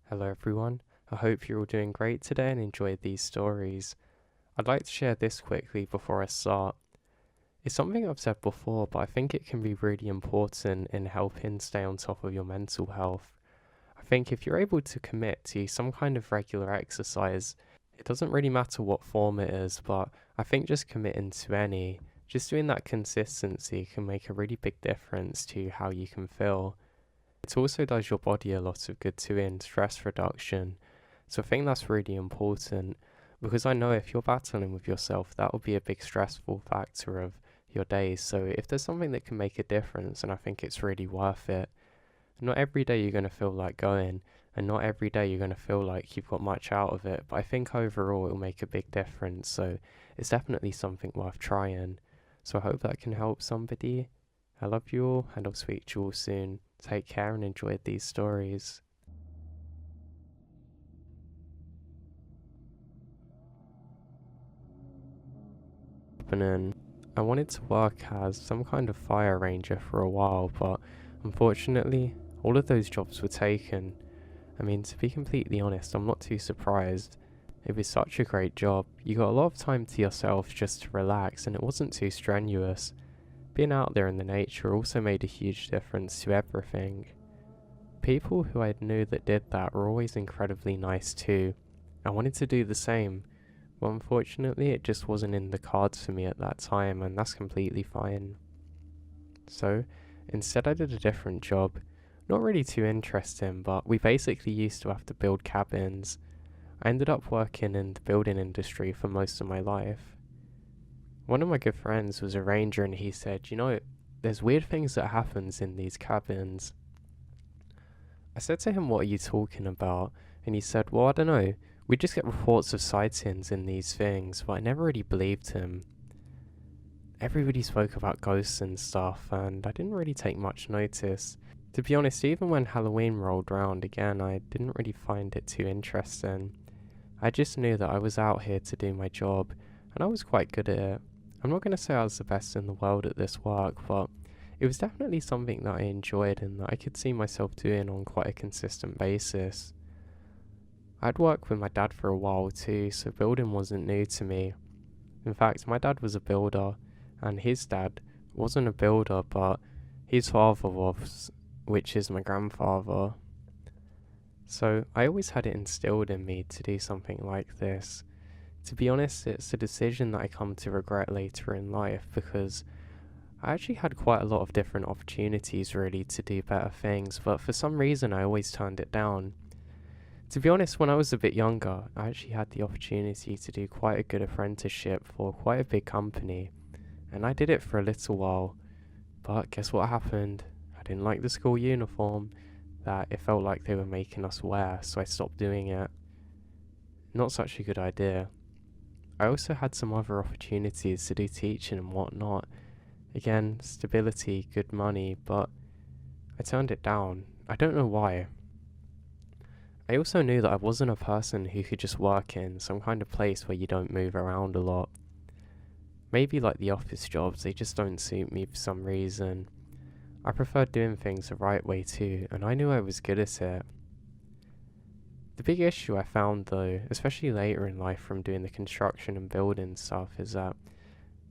Hello everyone, I hope you're all doing great today and enjoyed these stories. I'd like to share this quickly before I start. It's something I've said before, but I think it can be really important in helping stay on top of your mental health. I think if you're able to commit to some kind of regular exercise, it doesn't really matter what form it is, but I think just committing to any, just doing that consistency can make a really big difference to how you can feel. It also does your body a lot of good too in stress reduction. So I think that's really important because I know if you're battling with yourself, that will be a big stressful factor of your days. So if there's something that can make a difference, and I think it's really worth it. Not every day you're going to feel like going, and not every day you're going to feel like you've got much out of it. But I think overall it will make a big difference. So it's definitely something worth trying. So I hope that can help somebody. I love you all, and I'll speak to you all soon. Take care and enjoy these stories. And I wanted to work as some kind of fire ranger for a while, but unfortunately, all of those jobs were taken. I mean, to be completely honest, I'm not too surprised. It was such a great job. You got a lot of time to yourself just to relax, and it wasn't too strenuous. Being out there in the nature also made a huge difference to everything. People who I knew that did that were always incredibly nice too. I wanted to do the same, but unfortunately it just wasn't in the cards for me at that time, and that's completely fine. So, instead I did a different job. Not really too interesting, but we basically used to have to build cabins. I ended up working in the building industry for most of my life. One of my good friends was a ranger and he said, there's weird things that happens in these cabins. I said to him, what are you talking about? And he said, well, I don't know. We just get reports of sightings in these things, but I never really believed him. Everybody spoke about ghosts and stuff, and I didn't really take much notice. To be honest, even when Halloween rolled round again, I didn't really find it too interesting. I just knew that I was out here to do my job, and I was quite good at it. I'm not going to say I was the best in the world at this work, but it was definitely something that I enjoyed and that I could see myself doing on quite a consistent basis. I'd worked with my dad for a while too, so building wasn't new to me. In fact, my dad was a builder, and his dad wasn't a builder, but his father was, which is my grandfather. So I always had it instilled in me to do something like this. To be honest, it's a decision that I come to regret later in life because I actually had quite a lot of different opportunities really to do better things, but for some reason I always turned it down. To be honest, when I was a bit younger, I actually had the opportunity to do quite a good apprenticeship for quite a big company, and I did it for a little while, but guess what happened? I didn't like the school uniform that it felt like they were making us wear, so I stopped doing it. Not such a good idea. I also had some other opportunities to do teaching and whatnot. Again, stability, good money, but I turned it down. I don't know why. I also knew that I wasn't a person who could just work in some kind of place where you don't move around a lot. Maybe like the office jobs, they just don't suit me for some reason. I prefer doing things the right way too, and I knew I was good at it. The big issue I found though, especially later in life from doing the construction and building stuff, is that,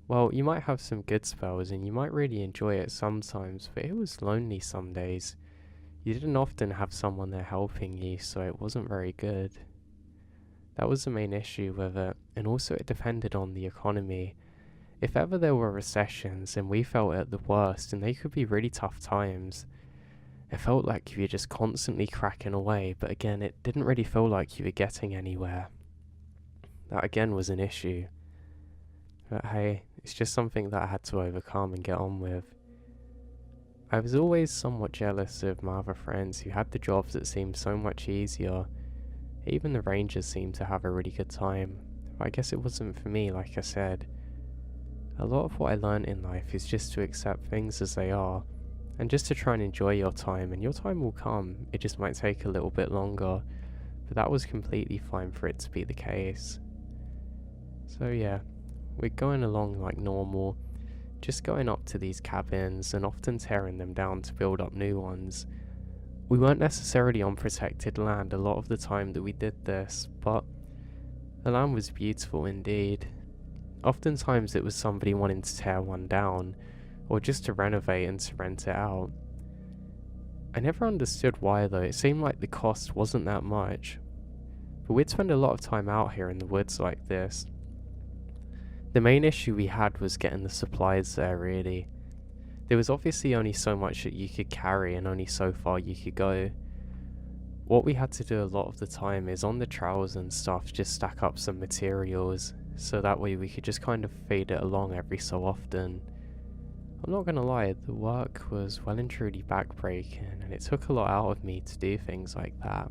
well, you might have some good spells and you might really enjoy it sometimes, but it was lonely some days. You didn't often have someone there helping you, so it wasn't very good. That was the main issue with it, and also it depended on the economy. If ever there were recessions, and we felt at the worst, and they could be really tough times, it felt like you were just constantly cracking away, but again, it didn't really feel like you were getting anywhere. That again was an issue. But hey, it's just something that I had to overcome and get on with. I was always somewhat jealous of my other friends who had the jobs that seemed so much easier. Even the rangers seemed to have a really good time, but I guess it wasn't for me, like I said. A lot of what I learned in life is just to accept things as they are, and just to try and enjoy your time, and your time will come. It just might take a little bit longer, but that was completely fine for it to be the case. So yeah, we're going along like normal, just going up to these cabins and often tearing them down to build up new ones. We weren't necessarily on protected land a lot of the time that we did this, but the land was beautiful indeed. Oftentimes it was somebody wanting to tear one down, or just to renovate and to rent it out. I never understood why though, it seemed like the cost wasn't that much. But we'd spend a lot of time out here in the woods like this. The main issue we had was getting the supplies there really. There was obviously only so much that you could carry and only so far you could go. What we had to do a lot of the time is on the trails and stuff just stack up some materials, so that way we could just kind of feed it along every so often. I'm not gonna lie, the work was well and truly backbreaking and it took a lot out of me to do things like that.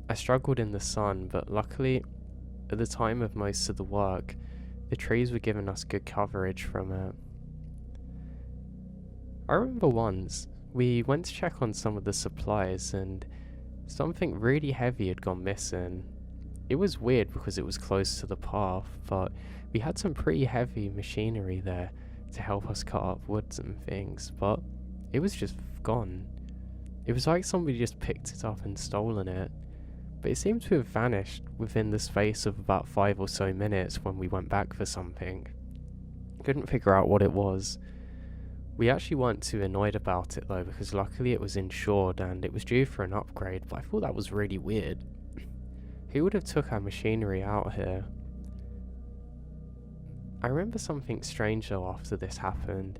I struggled in the sun, but luckily at the time of most of the work, the trees were giving us good coverage from it. I remember once, we went to check on some of the supplies and something really heavy had gone missing. It was weird because it was close to the path, but we had some pretty heavy machinery there to help us cut up woods and things, but it was just gone. It was like somebody just picked it up and stolen it, but it seemed to have vanished within the space of about 5 or so minutes when we went back for something. Couldn't figure out what it was. We actually weren't too annoyed about it though, because luckily it was insured and it was due for an upgrade, but I thought that was really weird. Who would have took our machinery out here? I remember something strange though after this happened.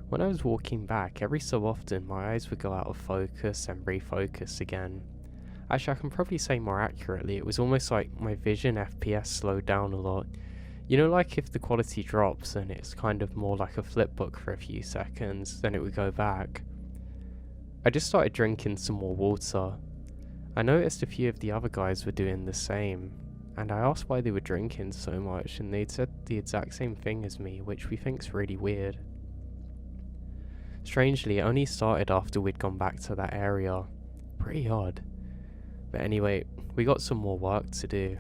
When I was walking back, every so often my eyes would go out of focus and refocus again. Actually, I can probably say more accurately, it was almost like my vision FPS slowed down a lot. You know, like if the quality drops and it's kind of more like a flipbook for a few seconds, then it would go back. I just started drinking some more water. I noticed a few of the other guys were doing the same, and I asked why they were drinking so much, and they'd said the exact same thing as me, which we think's really weird. Strangely, it only started after we'd gone back to that area. Pretty odd. But anyway, we got some more work to do.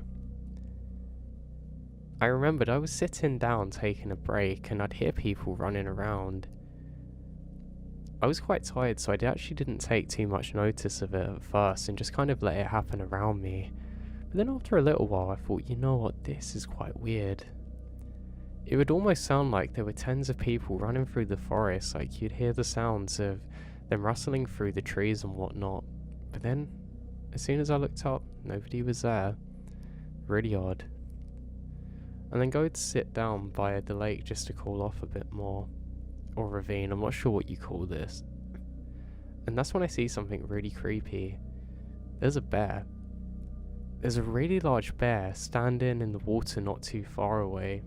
I remembered I was sitting down taking a break and I'd hear people running around. I was quite tired, so I actually didn't take too much notice of it at first and just kind of let it happen around me. But then after a little while I thought, you know what, this is quite weird. It would almost sound like there were tens of people running through the forest, like you'd hear the sounds of them rustling through the trees and whatnot. But then, as soon as I looked up, nobody was there. Really odd. And then go to sit down by the lake just to cool off a bit more. Or ravine, I'm not sure what you call this. And that's when I see something really creepy. There's a bear. There's a really large bear standing in the water not too far away.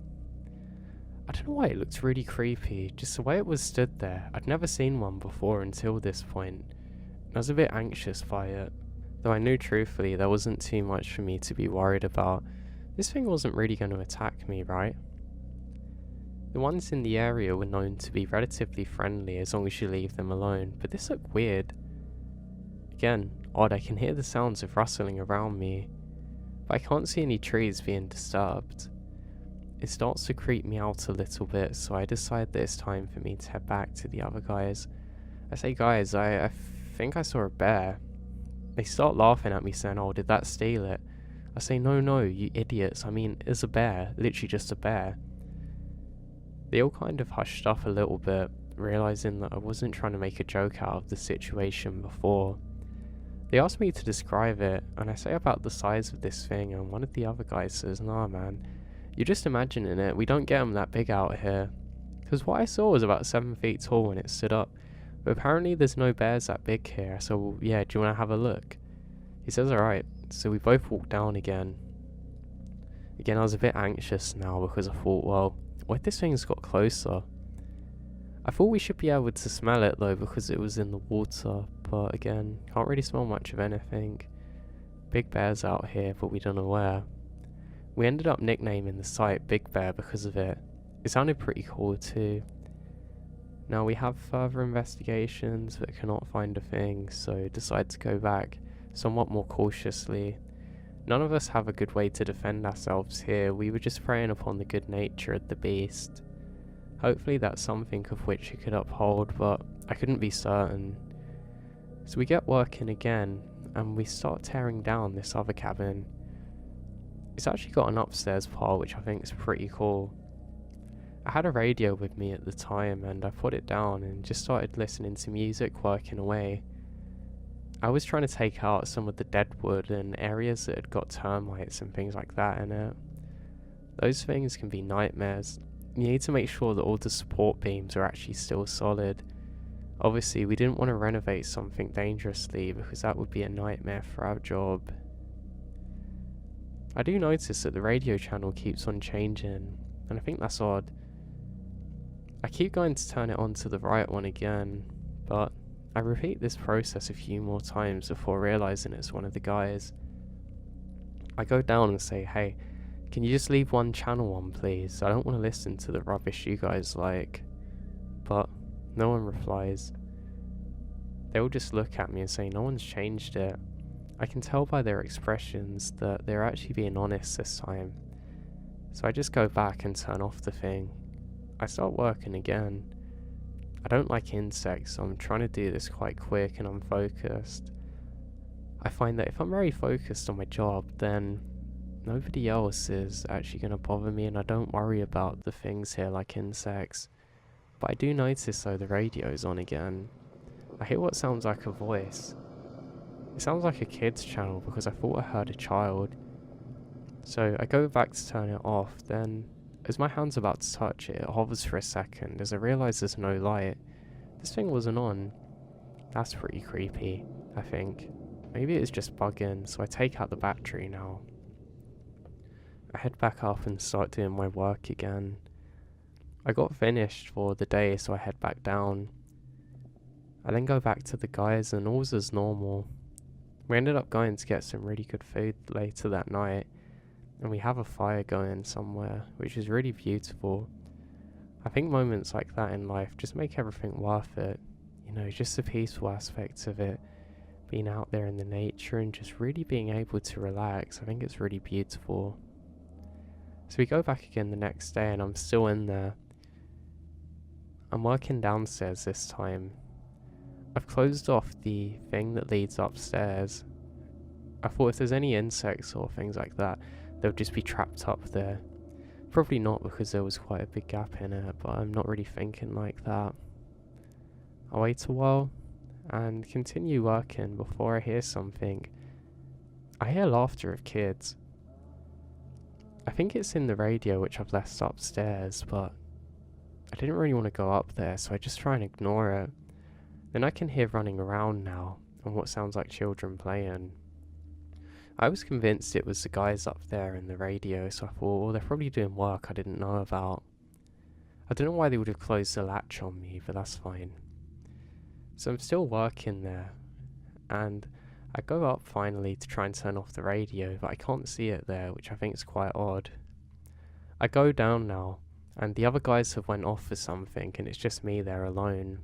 I don't know why it looked really creepy, just the way it was stood there. I'd never seen one before until this point. I was a bit anxious by it, though I knew truthfully there wasn't too much for me to be worried about. This thing wasn't really going to attack me, right? The ones in the area were known to be relatively friendly as long as you leave them alone, but this looked weird. Again, odd, I can hear the sounds of rustling around me, but I can't see any trees being disturbed. It starts to creep me out a little bit, so I decide that it's time for me to head back to the other guys. I say, guys, I think I saw a bear. They start laughing at me saying, oh, did that steal it? I say, no, you idiots, I mean, it's a bear, literally just a bear. They all kind of hushed up a little bit, realising that I wasn't trying to make a joke out of the situation before. They asked me to describe it, and I say about the size of this thing, and one of the other guys says, nah man, you're just imagining it, we don't get them that big out here. Because what I saw was about 7 feet tall when it stood up, but apparently there's no bears that big here, so yeah, do you want to have a look? He says alright, so we both walk down again. Again, I was a bit anxious now because I thought, well, what if this thing's got closer? I thought we should be able to smell it though because it was in the water, but again, can't really smell much of anything. Big bears out here, but we don't know where. We ended up nicknaming the site Big Bear because of it. It sounded pretty cool too. Now we have further investigations but cannot find a thing, so decide to go back somewhat more cautiously. None of us have a good way to defend ourselves here, we were just preying upon the good nature of the beast. Hopefully that's something of which it could uphold, but I couldn't be certain. So we get working again, and we start tearing down this other cabin. It's actually got an upstairs part, which I think is pretty cool. I had a radio with me at the time, and I put it down and just started listening to music working away. I was trying to take out some of the dead wood and areas that had got termites and things like that in it. Those things can be nightmares. You need to make sure that all the support beams are actually still solid. Obviously, we didn't want to renovate something dangerously because that would be a nightmare for our job. I do notice that the radio channel keeps on changing, and I think that's odd. I keep going to turn it on to the right one again, but I repeat this process a few more times before realizing it's one of the guys. I go down and say, hey, can you just leave one channel on please? I don't want to listen to the rubbish you guys like. But no one replies. They all just look at me and say no one's changed it. I can tell by their expressions that they're actually being honest this time. So I just go back and turn off the thing. I start working again. I don't like insects, so I'm trying to do this quite quick and I'm focused. I find that if I'm very focused on my job, then nobody else is actually going to bother me, and I don't worry about the things here like insects. But I do notice though the radio's on again. I hear what sounds like a voice. It sounds like a kid's channel because I thought I heard a child. So I go back to turn it off, then as my hand's about to touch it, it hovers for a second as I realise there's no light. This thing wasn't on. That's pretty creepy, I think. Maybe it's just bugging, so I take out the battery now. I head back up and start doing my work again. I got finished for the day, so I head back down. I then go back to the guys and all's as normal. We ended up going to get some really good food later that night, and we have a fire going somewhere, which is really beautiful. I think moments like that in life just make everything worth it. You know, just the peaceful aspects of it, being out there in the nature and just really being able to relax. I think it's really beautiful. So we go back again the next day and I'm still in there. I'm working downstairs this time. I've closed off the thing that leads upstairs. I thought if there's any insects or things like that, they'll just be trapped up there. Probably not, because there was quite a big gap in it, but I'm not really thinking like that. I wait a while and continue working before I hear something. I hear laughter of kids. I think it's in the radio, which I've left upstairs, but I didn't really want to go up there, so I just try and ignore it. Then I can hear running around now, and what sounds like children playing. I was convinced it was the guys up there in the radio, so I thought, well, they're probably doing work I didn't know about. I don't know why they would have closed the latch on me, but that's fine. So I'm still working there, and I go up finally to try and turn off the radio, but I can't see it there, which I think is quite odd. I go down now, and the other guys have went off for something, and it's just me there alone.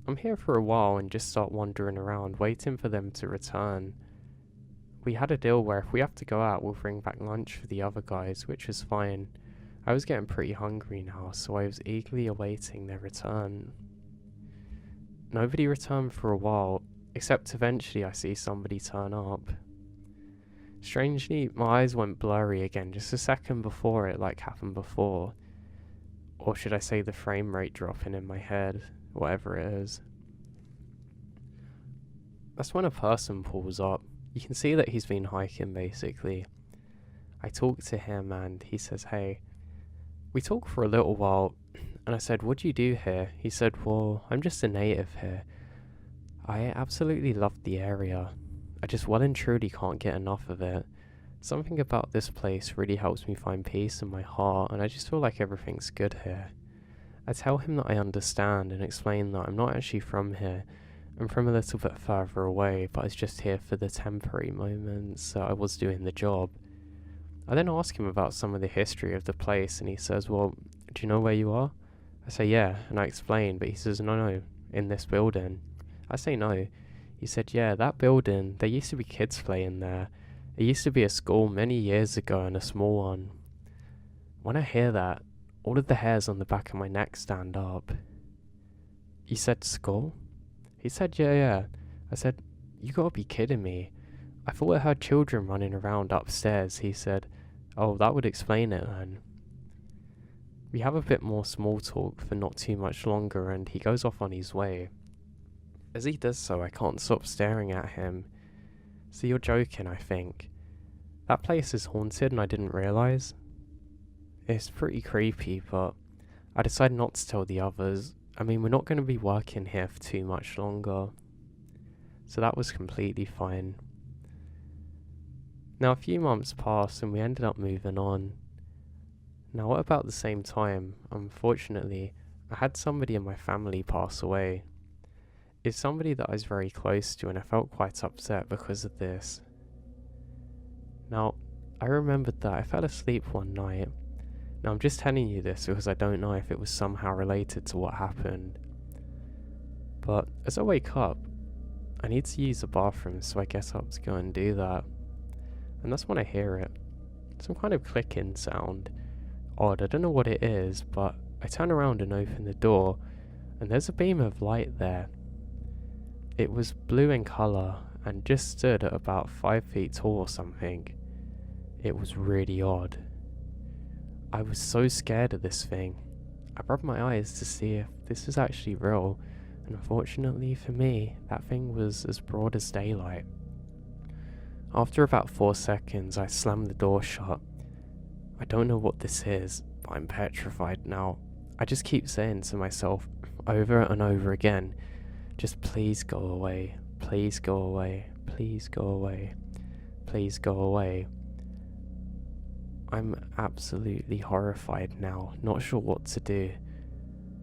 I'm here for a while and just start wandering around, waiting for them to return. We had a deal where if we have to go out, we'll bring back lunch for the other guys, which was fine. I was getting pretty hungry now, so I was eagerly awaiting their return. Nobody returned for a while, except eventually I see somebody turn up. Strangely, my eyes went blurry again just a second before it like happened before. Or should I say the frame rate dropping in my head, whatever it is. That's when a person pulls up. You can see that he's been hiking basically. I talk to him and he says, hey. We talk for a little while and I said, what do you do here? He said, well, I'm just a native here. I absolutely love the area. I just well and truly can't get enough of it. Something about this place really helps me find peace in my heart, and I just feel like everything's good here. I tell him that I understand and explain that I'm not actually from here. I'm from a little bit further away, but I was just here for the temporary moments that I was doing the job. I then ask him about some of the history of the place, and he says, well, do you know where you are? I say, yeah, and I explain, but he says, no, in this building. I say no. He said, yeah, that building, there used to be kids playing there. It used to be a school many years ago and a small one. When I hear that, all of the hairs on the back of my neck stand up. You said school? He said, yeah, yeah. I said, you gotta be kidding me. I thought I heard children running around upstairs. He said, oh, that would explain it then. We have a bit more small talk for not too much longer, and he goes off on his way. As he does so, I can't stop staring at him. So you're joking, I think. That place is haunted and I didn't realise. It's pretty creepy, but I decided not to tell the others. I mean, we're not going to be working here for too much longer. So that was completely fine. Now a few months passed and we ended up moving on. Now at about the same time, unfortunately, I had somebody in my family pass away. It's somebody that I was very close to and I felt quite upset because of this. Now, I remembered that I fell asleep one night. Now I'm just telling you this because I don't know if it was somehow related to what happened. But as I wake up, I need to use the bathroom, so I get up to go and do that. And that's when I hear it. Some kind of clicking sound. Odd, I don't know what it is, but I turn around and open the door, and there's a beam of light there. It was blue in colour, and just stood at about 5 feet tall or something. It was really odd. I was so scared of this thing. I rubbed my eyes to see if this was actually real, and unfortunately for me, that thing was as broad as daylight. After about 4 seconds, I slammed the door shut. I don't know what this is, but I'm petrified now. I just keep saying to myself over and over again, just please go away, please go away, please go away, please go away. I'm absolutely horrified now, not sure what to do.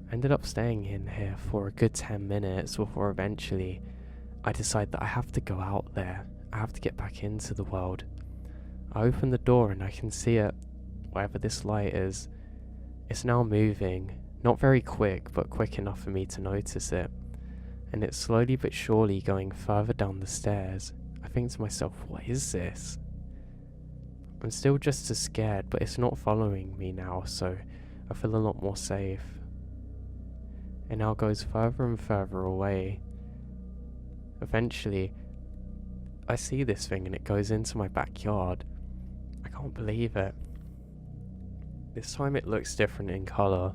I ended up staying in here for a good 10 minutes before eventually I decide that I have to go out there. I have to get back into the world. I open the door and I can see it, wherever this light is. It's now moving, not very quick, but quick enough for me to notice it. And it's slowly but surely going further down the stairs. I think to myself, what is this? I'm still just as scared, but it's not following me now, so I feel a lot more safe. It now goes further and further away. Eventually, I see this thing and it goes into my backyard. I can't believe it. This time it looks different in colour,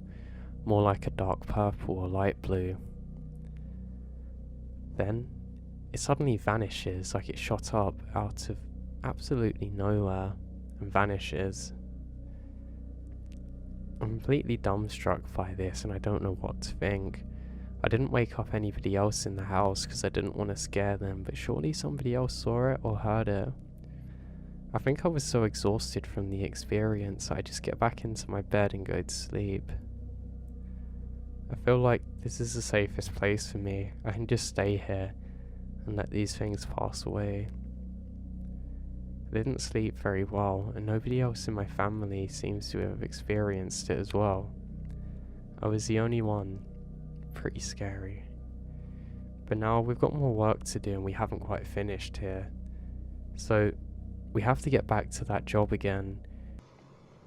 more like a dark purple or light blue. Then, it suddenly vanishes like it shot up out of absolutely nowhere and vanishes. I'm completely dumbstruck by this and I don't know what to think. I didn't wake up anybody else in the house because I didn't want to scare them, but surely somebody else saw it or heard it. I think I was so exhausted from the experience I just get back into my bed and go to sleep. I feel like this is the safest place for me. I can just stay here and let these things pass away. I didn't sleep very well, and nobody else in my family seems to have experienced it as well. I was the only one. Pretty scary. But now we've got more work to do and we haven't quite finished here. So we have to get back to that job again.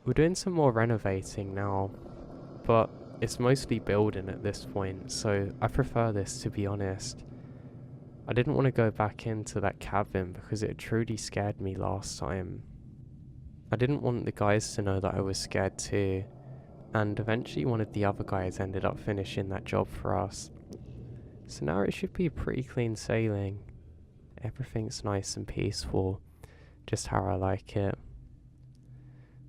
We're doing some more renovating now, but it's mostly building at this point, so I prefer this, to be honest. I didn't want to go back into that cabin because it truly scared me last time. I didn't want the guys to know that I was scared too, and eventually one of the other guys ended up finishing that job for us. So now it should be pretty clean sailing. Everything's nice and peaceful, just how I like it.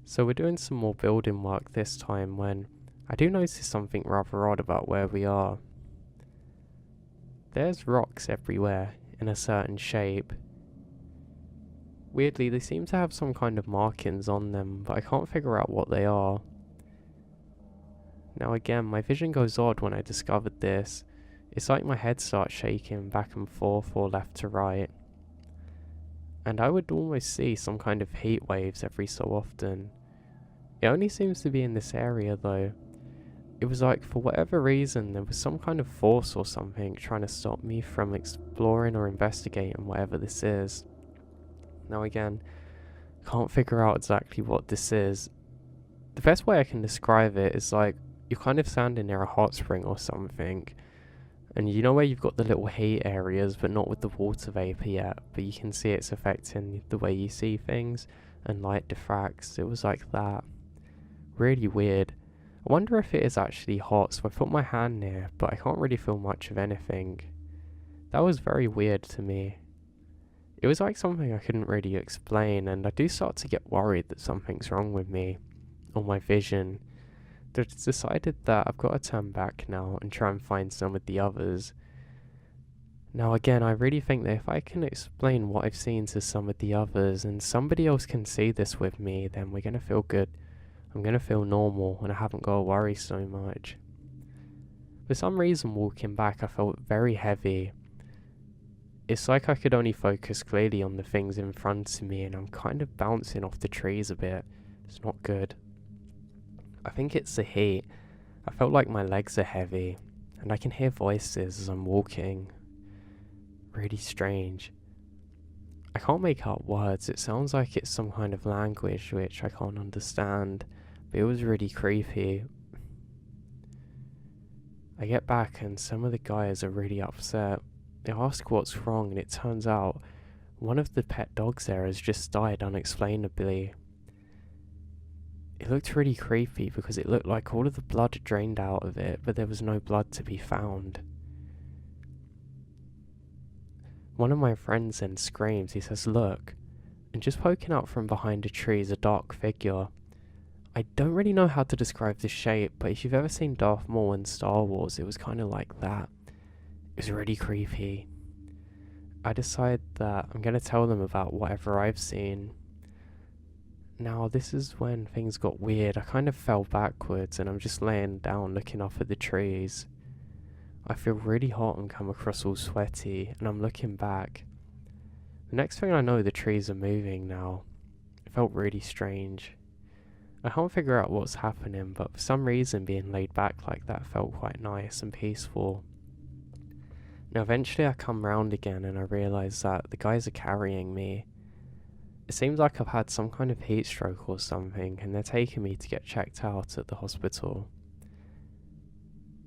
So we're doing some more building work this time when I do notice something rather odd about where we are. There's rocks everywhere in a certain shape. Weirdly, they seem to have some kind of markings on them, but I can't figure out what they are. Now again, my vision goes odd when I discovered this. It's like my head starts shaking back and forth or left to right. And I would almost see some kind of heat waves every so often. It only seems to be in this area though. It was like, for whatever reason, there was some kind of force or something trying to stop me from exploring or investigating whatever this is. Now again, can't figure out exactly what this is. The best way I can describe it is like, you're kind of standing near a hot spring or something, And you know where you've got the little heat areas, but not with the water vapor yet, but you can see it's affecting the way you see things, and light diffracts. It was like that. Really weird. I wonder if it is actually hot, so I put my hand near, but I can't really feel much of anything. That was very weird to me. It was like something I couldn't really explain, and I do start to get worried that something's wrong with me, or my vision. Decided that I've got to turn back now and try and find some of the others. Now again, I really think that if I can explain what I've seen to some of the others and somebody else can see this with me, then we're going to feel good. I'm going to feel normal and I haven't got to worry so much. For some reason walking back I felt very heavy. It's like I could only focus clearly on the things in front of me and I'm kind of bouncing off the trees a bit. It's not good. I think it's the heat. I felt like my legs are heavy, and I can hear voices as I'm walking. Really strange. I can't make out words, it sounds like it's some kind of language which I can't understand, but it was really creepy. I get back and some of the guys are really upset. They ask what's wrong and it turns out one of the pet dogs there has just died unexplainably. It looked really creepy because it looked like all of the blood drained out of it, but there was no blood to be found. One of my friends then screams, he says, "Look," and just poking out from behind a tree is a dark figure. I don't really know how to describe the shape, but if you've ever seen Darth Maul in Star Wars, it was kind of like that. It was really creepy. I decide that I'm going to tell them about whatever I've seen. Now, this is when things got weird. I kind of fell backwards and I'm just laying down looking up at the trees. I feel really hot and come across all sweaty and I'm looking back. The next thing I know, the trees are moving now. It felt really strange. I can't figure out what's happening, but for some reason being laid back like that felt quite nice and peaceful. Now eventually I come round again and I realise that the guys are carrying me. It seems like I've had some kind of heat stroke or something and they're taking me to get checked out at the hospital.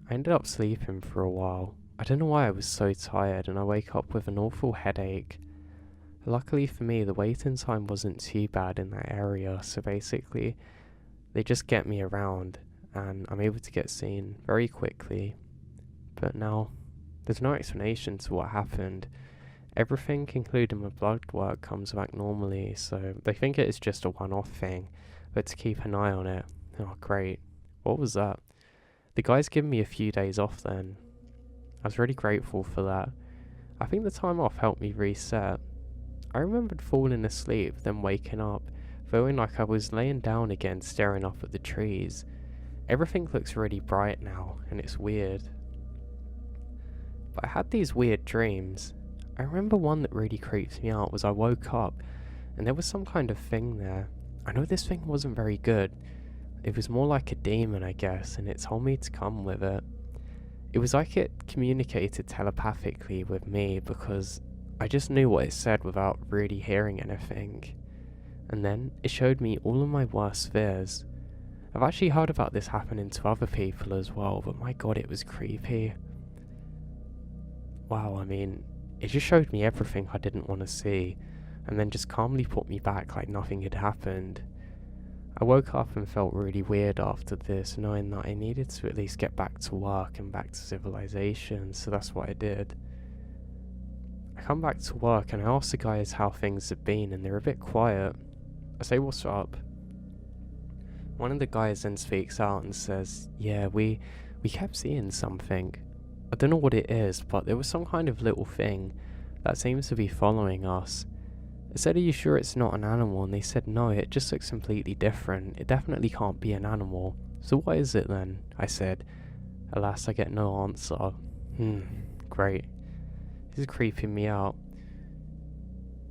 I ended up sleeping for a while. I don't know why I was so tired and I wake up with an awful headache. Luckily for me, the waiting time wasn't too bad in that area, so basically they just get me around and I'm able to get seen very quickly. But now, there's no explanation to what happened. Everything, including my blood work, comes back normally, so they think it is just a one-off thing, but to keep an eye on it. Oh great, what was that? The guys gave me a few days off then. I was really grateful for that. I think the time off helped me reset. I remembered falling asleep, then waking up, feeling like I was laying down again staring up at the trees. Everything looks really bright now, and it's weird. But I had these weird dreams. I remember one that really creeps me out was I woke up and there was some kind of thing there. I know this thing wasn't very good. It was more like a demon, I guess, and it told me to come with it. It was like it communicated telepathically with me because I just knew what it said without really hearing anything. And then it showed me all of my worst fears. I've actually heard about this happening to other people as well, but my god, it was creepy. Wow, I mean, it just showed me everything I didn't want to see, and then just calmly put me back like nothing had happened. I woke up and felt really weird after this, knowing that I needed to at least get back to work and back to civilization, so that's what I did. I come back to work and I ask the guys how things have been, and they're a bit quiet. I say, "What's up?" One of the guys then speaks out and says, "Yeah, we kept seeing something. I don't know what it is, but there was some kind of little thing that seems to be following us." I said, "Are you sure it's not an animal?" And they said, "No, it just looks completely different. It definitely can't be an animal. So what is it then?" I said. Alas, I get no answer. Great. This is creeping me out.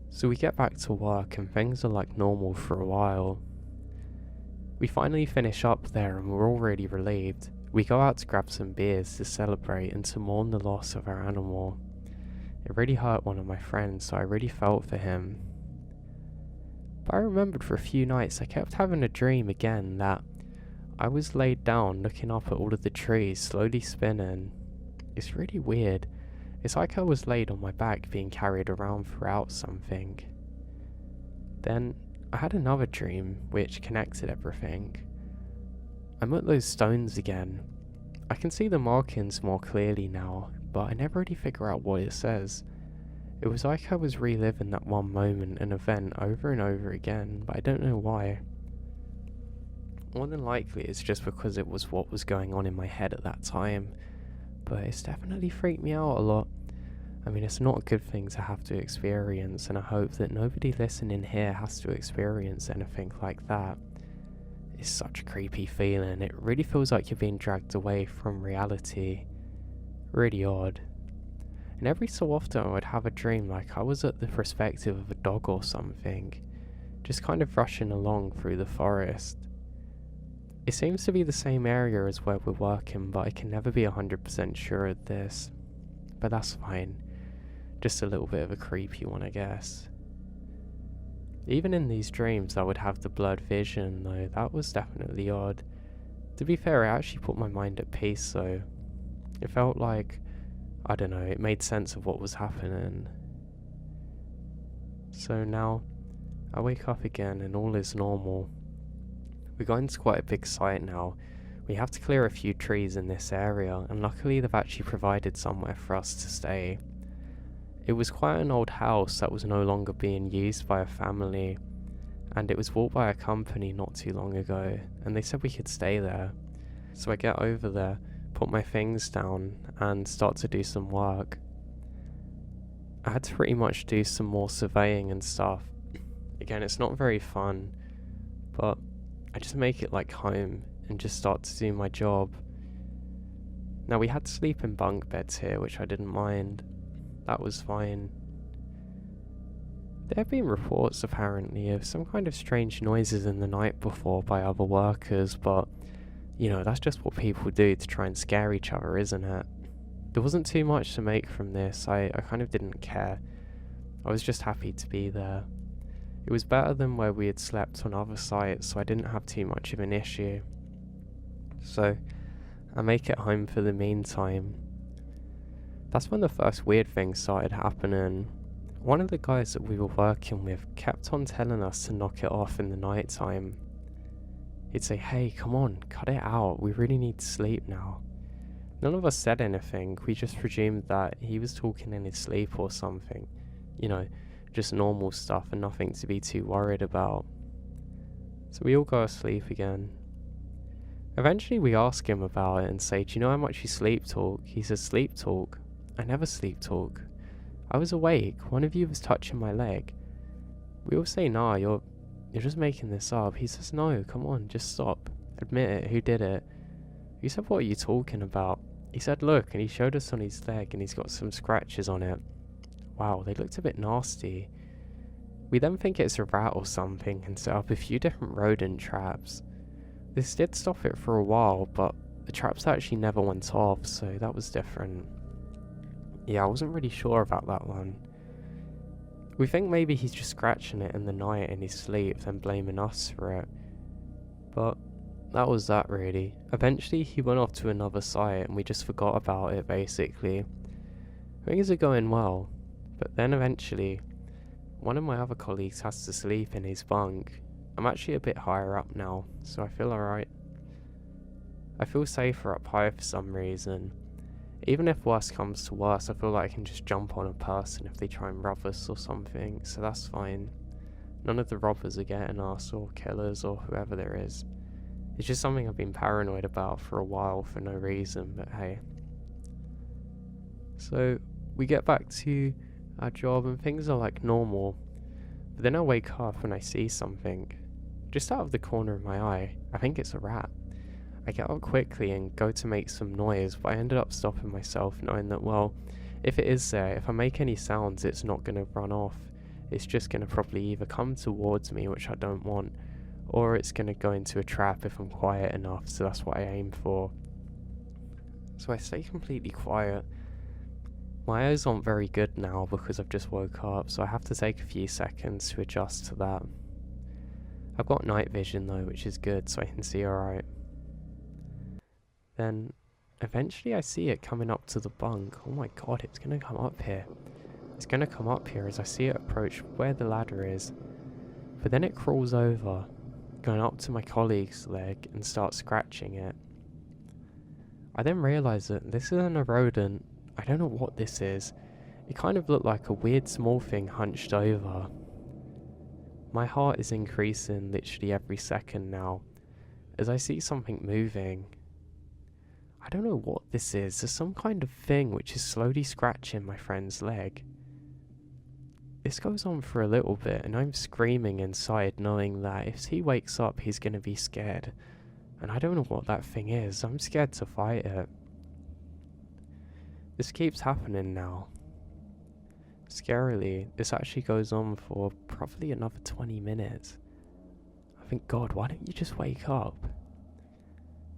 So we get back to work and things are like normal for a while. We finally finish up there and we're all really relieved. We go out to grab some beers to celebrate and to mourn the loss of our animal. It really hurt one of my friends, so I really felt for him. But I remembered for a few nights I kept having a dream again that I was laid down looking up at all of the trees slowly spinning. It's really weird. It's like I was laid on my back being carried around throughout something. Then I had another dream which connected everything. I'm at those stones again. I can see the markings more clearly now, but I never really figure out what it says. It was like I was reliving that one moment and event over and over again, but I don't know why. More than likely it's just because it was what was going on in my head at that time, but it's definitely freaked me out a lot. I mean, it's not a good thing to have to experience, and I hope that nobody listening here has to experience anything like that. It's such a creepy feeling. It really feels like you're being dragged away from reality. Really odd. And every so often I would have a dream like I was at the perspective of a dog or something, just kind of rushing along through the forest. It seems to be the same area as where we're working, but I can never be 100% sure of this. But that's fine. Just a little bit of a creepy one, I guess. Even in these dreams I would have the blurred vision, though that was definitely odd. To be fair, it actually put my mind at peace though. It felt like, I don't know, it made sense of what was happening. So now, I wake up again and all is normal. We're going to quite a big site now. We have to clear a few trees in this area, and luckily they've actually provided somewhere for us to stay. It was quite an old house that was no longer being used by a family, and it was bought by a company not too long ago, and they said we could stay there. So I get over there, put my things down, and start to do some work. I had to pretty much do some more surveying and stuff. Again, it's not very fun, but I just make it like home and just start to do my job. Now we had to sleep in bunk beds here, which I didn't mind. That was fine. There have been reports apparently of some kind of strange noises in the night before by other workers, but you know, that's just what people do to try and scare each other, isn't it? There wasn't too much to make from this. I kind of didn't care. I was just happy to be there. It was better than where we had slept on other sites, so I didn't have too much of an issue. So, I make it home for the meantime. That's when the first weird thing started happening. One of the guys that we were working with kept on telling us to knock it off in the night time. He'd say, "Hey, come on, cut it out, we really need to sleep now." None of us said anything, we just presumed that he was talking in his sleep or something. You know, just normal stuff and nothing to be too worried about. So we all go to sleep again. Eventually we ask him about it and say, "Do you know how much you sleep talk?" He says, "Sleep talk? I never sleep talk. I was awake, one of you was touching my leg." We all say, "Nah, you're just making this up." He says, "No, come on, just stop. Admit it, who did it?" We said, "What are you talking about?" He said, "Look," and he showed us on his leg and he's got some scratches on it. Wow, they looked a bit nasty. We then think it's a rat or something and set up a few different rodent traps. This did stop it for a while, but the traps actually never went off, so that was different. Yeah, I wasn't really sure about that one. We think maybe he's just scratching it in the night in his sleep, then blaming us for it. But that was that really. Eventually he went off to another site and we just forgot about it basically. Things are going well, but then eventually one of my other colleagues has to sleep in his bunk. I'm actually a bit higher up now, so I feel alright. I feel safer up high for some reason. Even if worse comes to worse, I feel like I can just jump on a person if they try and rob us or something, so that's fine. None of the robbers are getting us, or killers, or whoever there is. It's just something I've been paranoid about for a while for no reason, but hey. So, we get back to our job and things are like normal. But then I wake up and I see something. Just out of the corner of my eye, I think it's a rat. I get up quickly and go to make some noise, but I ended up stopping myself knowing that, well, if it is there, if I make any sounds, it's not going to run off. It's just going to probably either come towards me, which I don't want, or it's going to go into a trap if I'm quiet enough, so that's what I aim for. So I stay completely quiet. My eyes aren't very good now because I've just woke up, so I have to take a few seconds to adjust to that. I've got night vision though, which is good, so I can see alright. Then Eventually I see it coming up to the bunk. Oh my god, it's gonna come up here. It's gonna come up here as I see it approach where the ladder is. But then it crawls over, going up to my colleague's leg and starts scratching it. I then realise that this isn't a rodent. I don't know what this is. It kind of looked like a weird small thing hunched over. My heart is increasing literally every second now, as I see something moving. I don't know what this is. There's some kind of thing which is slowly scratching my friend's leg. This goes on for a little bit and I'm screaming inside knowing that if he wakes up he's going to be scared. And I don't know what that thing is. I'm scared to fight it. This keeps happening now. Scarily, this actually goes on for probably another 20 minutes. I think, God, why don't you just wake up?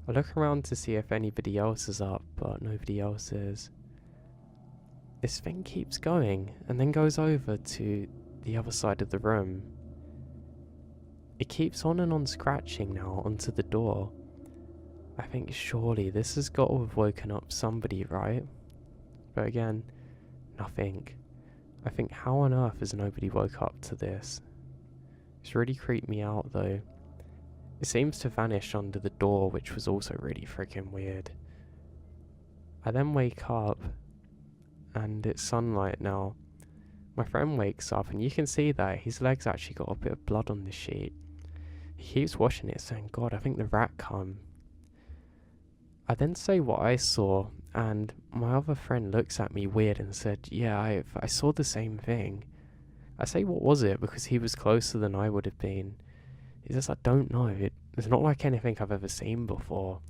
I look around to see if anybody else is up, but nobody else is. This thing keeps going and then goes over to the other side of the room. It keeps on and on scratching now onto the door. I think surely this has got to have woken up somebody, right? But again, nothing. I think how on earth has nobody woke up to this? It's really creeped me out though. It seems to vanish under the door, which was also really freaking weird. I then wake up and it's sunlight now. My friend wakes up and you can see that his leg's actually got a bit of blood on the sheet. He keeps washing it saying, God, I think the rat come. I then say what I saw and my other friend looks at me weird and said, yeah, I saw the same thing. I say, what was it? Because he was closer than I would have been. He says, I don't know. It's not like anything I've ever seen before.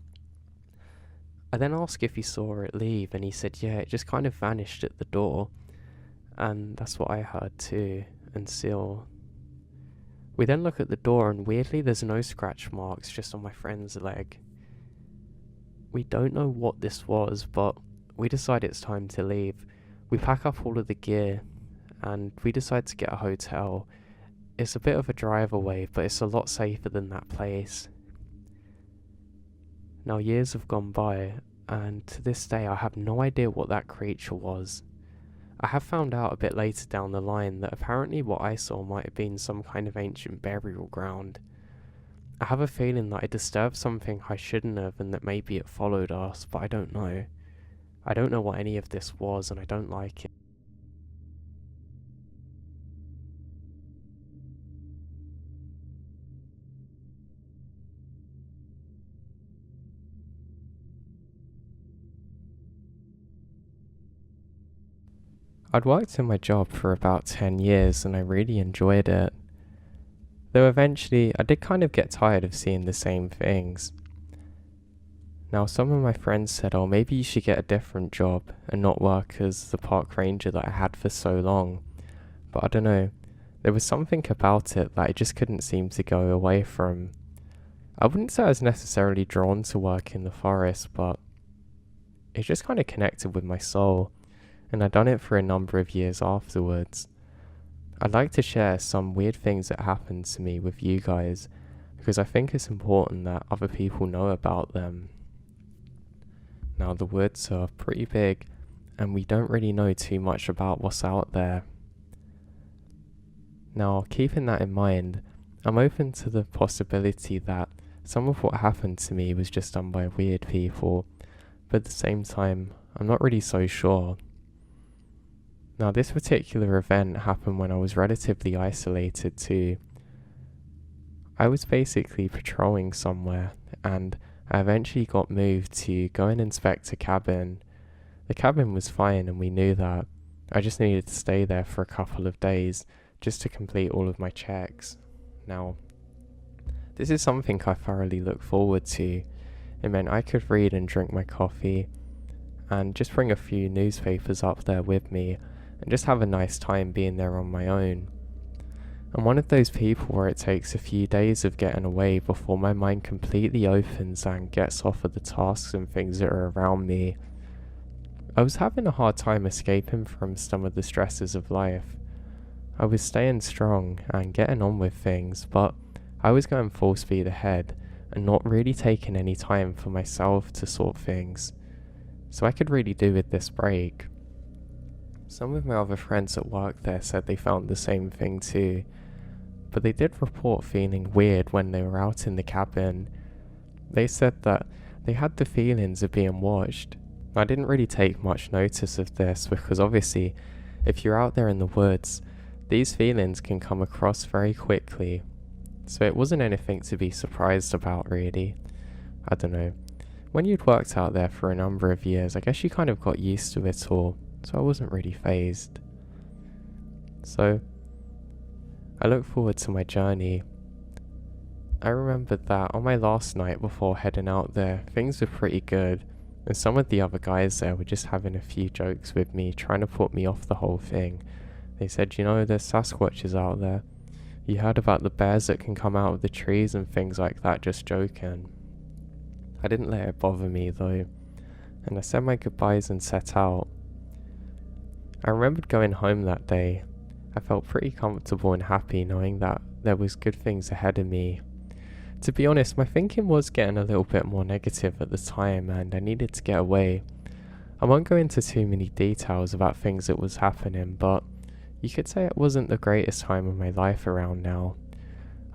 I then asked if he saw it leave and he said, yeah, it just kind of vanished at the door. And that's what I heard too, until we then look at the door and weirdly there's no scratch marks just on my friend's leg. We don't know what this was, but we decide it's time to leave. We pack up all of the gear and we decide to get a hotel. It's a bit of a drive away, but it's a lot safer than that place. Now years have gone by and to this day I have no idea what that creature was. I have found out a bit later down the line that apparently what I saw might have been some kind of ancient burial ground. I have a feeling that I disturbed something I shouldn't have and that maybe it followed us, but I don't know. I don't know what any of this was and I don't like it. I'd worked in my job for about 10 years and I really enjoyed it. Though eventually I did kind of get tired of seeing the same things. Now some of my friends said, oh, maybe you should get a different job and not work as the park ranger that I had for so long. But I don't know, there was something about it that I just couldn't seem to go away from. I wouldn't say I was necessarily drawn to work in the forest, but it just kind of connected with my soul. And I'd done it for a number of years afterwards. I'd like to share some weird things that happened to me with you guys, because I think it's important that other people know about them. Now the woods are pretty big, and we don't really know too much about what's out there. Now keeping that in mind, I'm open to the possibility that some of what happened to me was just done by weird people, but at the same time, I'm not really so sure. Now this particular event happened when I was relatively isolated too. I was basically patrolling somewhere and I eventually got moved to go and inspect a cabin. The cabin was fine and we knew that. I just needed to stay there for a couple of days just to complete all of my checks. Now, this is something I thoroughly look forward to. It meant I could read and drink my coffee and just bring a few newspapers up there with me and just have a nice time being there on my own. I'm one of those people where it takes a few days of getting away before my mind completely opens and gets off of the tasks and things that are around me. I was having a hard time escaping from some of the stresses of life. I was staying strong and getting on with things, but I was going full speed ahead and not really taking any time for myself to sort things. so I could really do with this break. Some of my other friends at work there said they found the same thing too, but they did report feeling weird when they were out in the cabin. They said that they had the feelings of being watched. I didn't really take much notice of this because obviously, if you're out there in the woods, these feelings can come across very quickly. So it wasn't anything to be surprised about, really. I don't know. When you'd worked out there for a number of years, I guess you kind of got used to it all, so I wasn't really fazed. So, I look forward to my journey. I remembered that on my last night before heading out there, things were pretty good, and some of the other guys there were just having a few jokes with me, trying to put me off the whole thing. They said, there's Sasquatches out there. You heard about the bears that can come out of the trees and things like that, just joking. I didn't let it bother me though, and I said my goodbyes and set out. I remembered going home that day. I felt pretty comfortable and happy knowing that there was good things ahead of me. To be honest, my thinking was getting a little bit more negative at the time and I needed to get away. I won't go into too many details about things that was happening, but you could say it wasn't the greatest time of my life around now.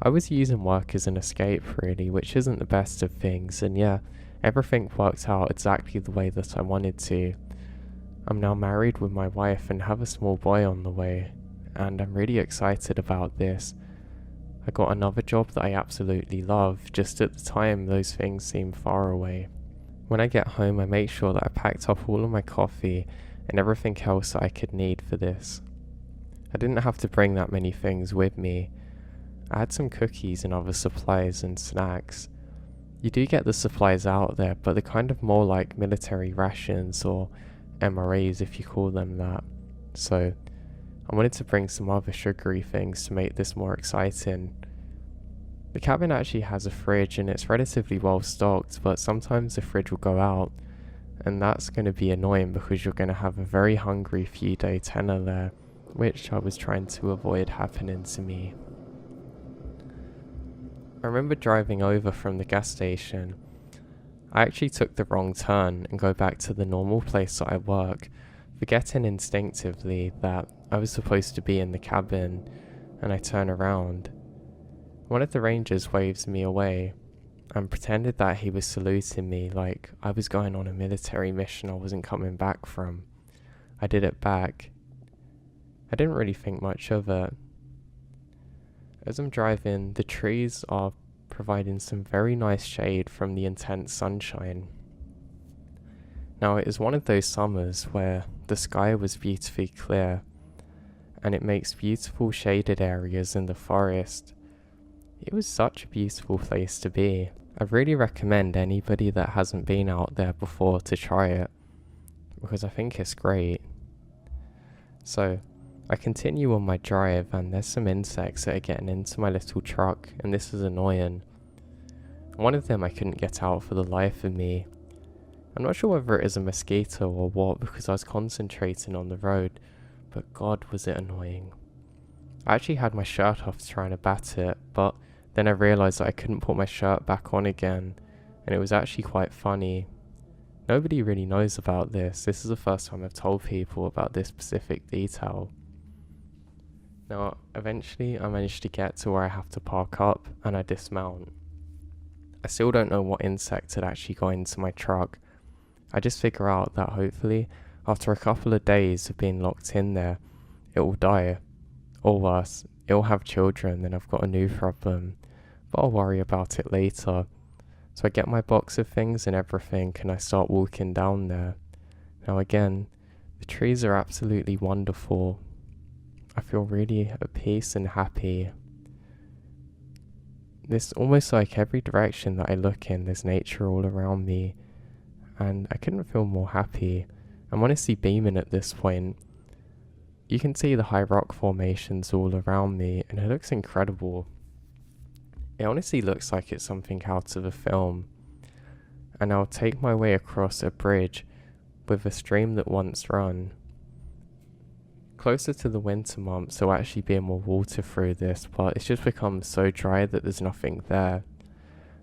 I was using work as an escape really, which isn't the best of things, and yeah, everything worked out exactly the way that I wanted to. I'm now married with my wife and have a small boy on the way, and I'm really excited about this. I got another job that I absolutely love, just at the time those things seemed far away. When I get home I make sure that I packed up all of my coffee and everything else that I could need for this. I didn't have to bring that many things with me. I had some cookies and other supplies and snacks. You do get the supplies out there, but they're kind of more like military rations or MREs if you call them that. So I wanted to bring some other sugary things to make this more exciting. The cabin actually has a fridge and it's relatively well stocked, but sometimes the fridge will go out, and that's going to be annoying because you're going to have a very hungry few day tenor there, which I was trying to avoid happening to me. I remember driving over from the gas station. I actually took the wrong turn and go back to the normal place that I work, forgetting instinctively that I was supposed to be in the cabin, and I turn around. One of the rangers waves me away and pretended that he was saluting me like I was going on a military mission I wasn't coming back from. I did it back. I didn't really think much of it. As I'm driving, the trees are providing some very nice shade from the intense sunshine. Now it is one of those summers where the sky was beautifully clear, and it makes beautiful shaded areas in the forest. It was such a beautiful place to be. I really recommend anybody that hasn't been out there before to try it, because I think it's great. So I continue on my drive and there's some insects that are getting into my little truck, and this is annoying. One of them I couldn't get out for the life of me. I'm not sure whether it is a mosquito or what because I was concentrating on the road, but God was it annoying. I actually had my shirt off trying to bat it, but then I realised that I couldn't put my shirt back on again, and it was actually quite funny. Nobody really knows about this. This is the first time I've told people about this specific detail. Now, eventually I managed to get to where I have to park up and I dismount. I still don't know what insect had actually got into my truck. I just figure out that hopefully, after a couple of days of being locked in there, it will die. Or worse, it will have children, then I've got a new problem. But I'll worry about it later. So I get my box of things and everything and I start walking down there. Now again, the trees are absolutely wonderful. I feel really at peace and happy. This almost like every direction that I look in, there's nature all around me. And I couldn't feel more happy. I'm honestly beaming at this point. You can see the high rock formations all around me and it looks incredible. It honestly looks like it's something out of a film. And I'll take my way across a bridge with a stream that once ran. Closer to the winter months there'll actually be more water through this, but it's just become so dry that there's nothing there.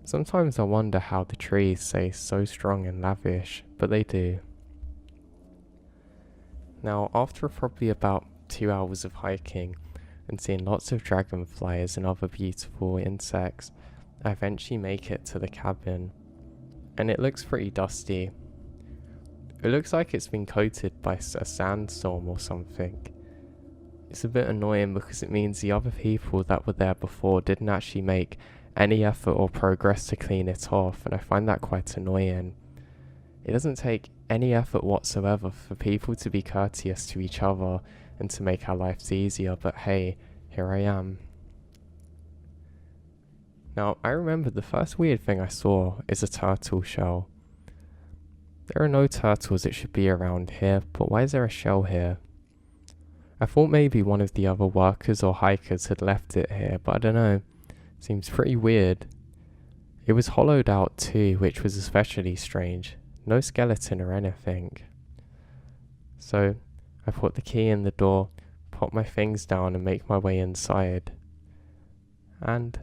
Sometimes I wonder how the trees stay so strong and lavish, but they do. Now, after probably about 2 hours of hiking and seeing lots of dragonflies and other beautiful insects, I eventually make it to the cabin, and it looks pretty dusty. It looks like it's been coated by a sandstorm or something. It's a bit annoying because it means the other people that were there before didn't actually make any effort or progress to clean it off, and I find that quite annoying. It doesn't take any effort whatsoever for people to be courteous to each other and to make our lives easier, but hey, here I am. Now, I remember the first weird thing I saw is a turtle shell. There are no turtles that should be around here, but why is there a shell here? I thought maybe one of the other workers or hikers had left it here, but I don't know. Seems pretty weird. It was hollowed out too, which was especially strange. No skeleton or anything. So, I put the key in the door, put my things down and make my way inside. And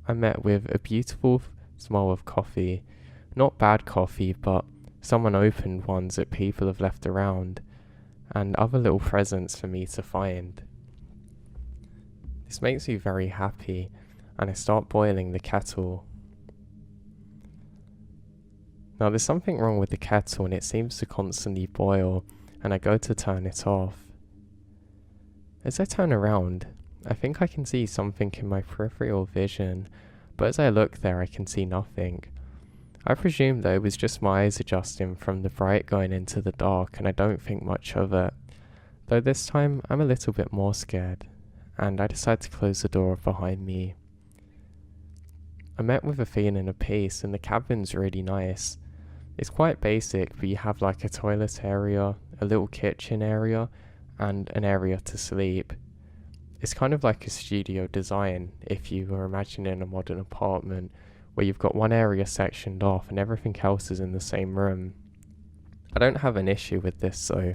I met with a beautiful smell of coffee. Not bad coffee, but some unopened ones that people have left around, and other little presents for me to find. This makes me very happy, and I start boiling the kettle. Now there's something wrong with the kettle and it seems to constantly boil, and I go to turn it off. As I turn around, I think I can see something in my peripheral vision, but as I look there I can see nothing. I presume that it was just my eyes adjusting from the bright going into the dark, and I don't think much of it. Though this time I'm a little bit more scared, and I decide to close the door behind me. I met with a feeling of peace, and the cabin's really nice. It's quite basic, but you have like a toilet area, a little kitchen area, and an area to sleep. It's kind of like a studio design if you were imagining a modern apartment, where you've got one area sectioned off and everything else is in the same room. I don't have an issue with this though.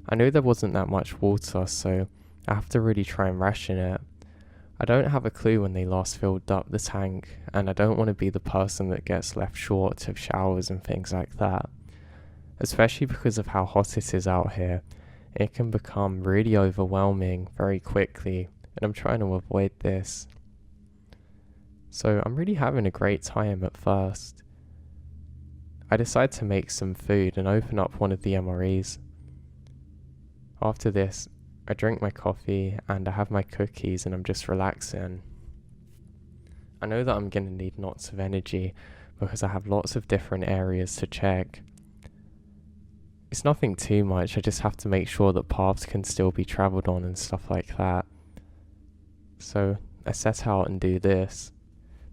I knew there wasn't that much water, so I have to really try and ration it. I don't have a clue when they last filled up the tank, and I don't want to be the person that gets left short of showers and things like that. Especially because of how hot it is out here, it can become really overwhelming very quickly, and I'm trying to avoid this. So I'm really having a great time at first. I decide to make some food and open up one of the MREs. After this, I drink my coffee and I have my cookies and I'm just relaxing. I know that I'm going to need lots of energy because I have lots of different areas to check. It's nothing too much, I just have to make sure that paths can still be travelled on and stuff like that. So I set out and do this.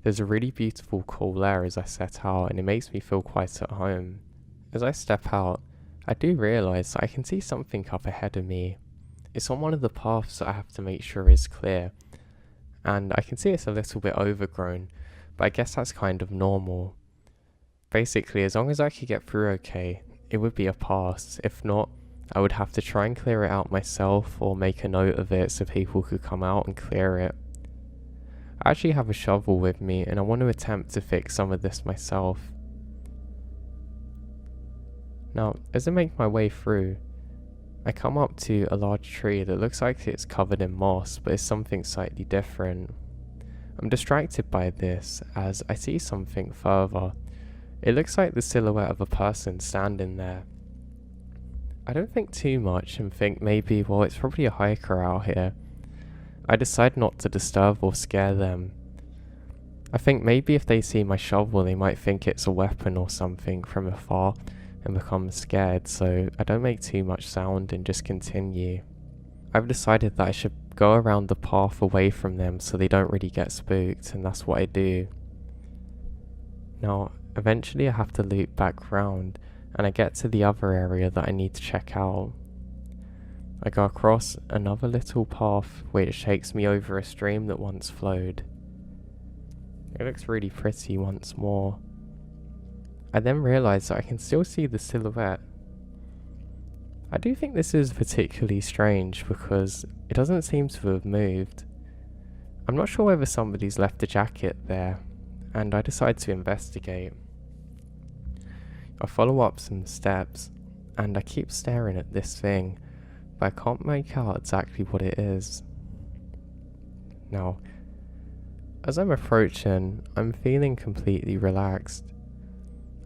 There's a really beautiful cool air as I set out, and it makes me feel quite at home. As I step out, I do realise that I can see something up ahead of me. It's on one of the paths that I have to make sure is clear, and I can see it's a little bit overgrown, but I guess that's kind of normal. Basically, as long as I could get through okay, it would be a pass. If not, I would have to try and clear it out myself or make a note of it so people could come out and clear it. I actually have a shovel with me and I want to attempt to fix some of this myself. Now, as I make my way through, I come up to a large tree that looks like it's covered in moss, but is something slightly different. I'm distracted by this as I see something further. It looks like the silhouette of a person standing there. I don't think too much and think maybe, well, it's probably a hiker out here. I decide not to disturb or scare them. I think maybe if they see my shovel they might think it's a weapon or something from afar and become scared, so I don't make too much sound and just continue. I've decided that I should go around the path away from them so they don't really get spooked, and that's what I do. Now, eventually I have to loop back round and I get to the other area that I need to check out. I go across another little path which takes me over a stream that once flowed. It looks really pretty once more. I then realise that I can still see the silhouette. I do think this is particularly strange because it doesn't seem to have moved. I'm not sure whether somebody's left a jacket there, and I decide to investigate. I follow up some steps, and I keep staring at this thing, but I can't make out exactly what it is. Now, as I'm approaching, I'm feeling completely relaxed.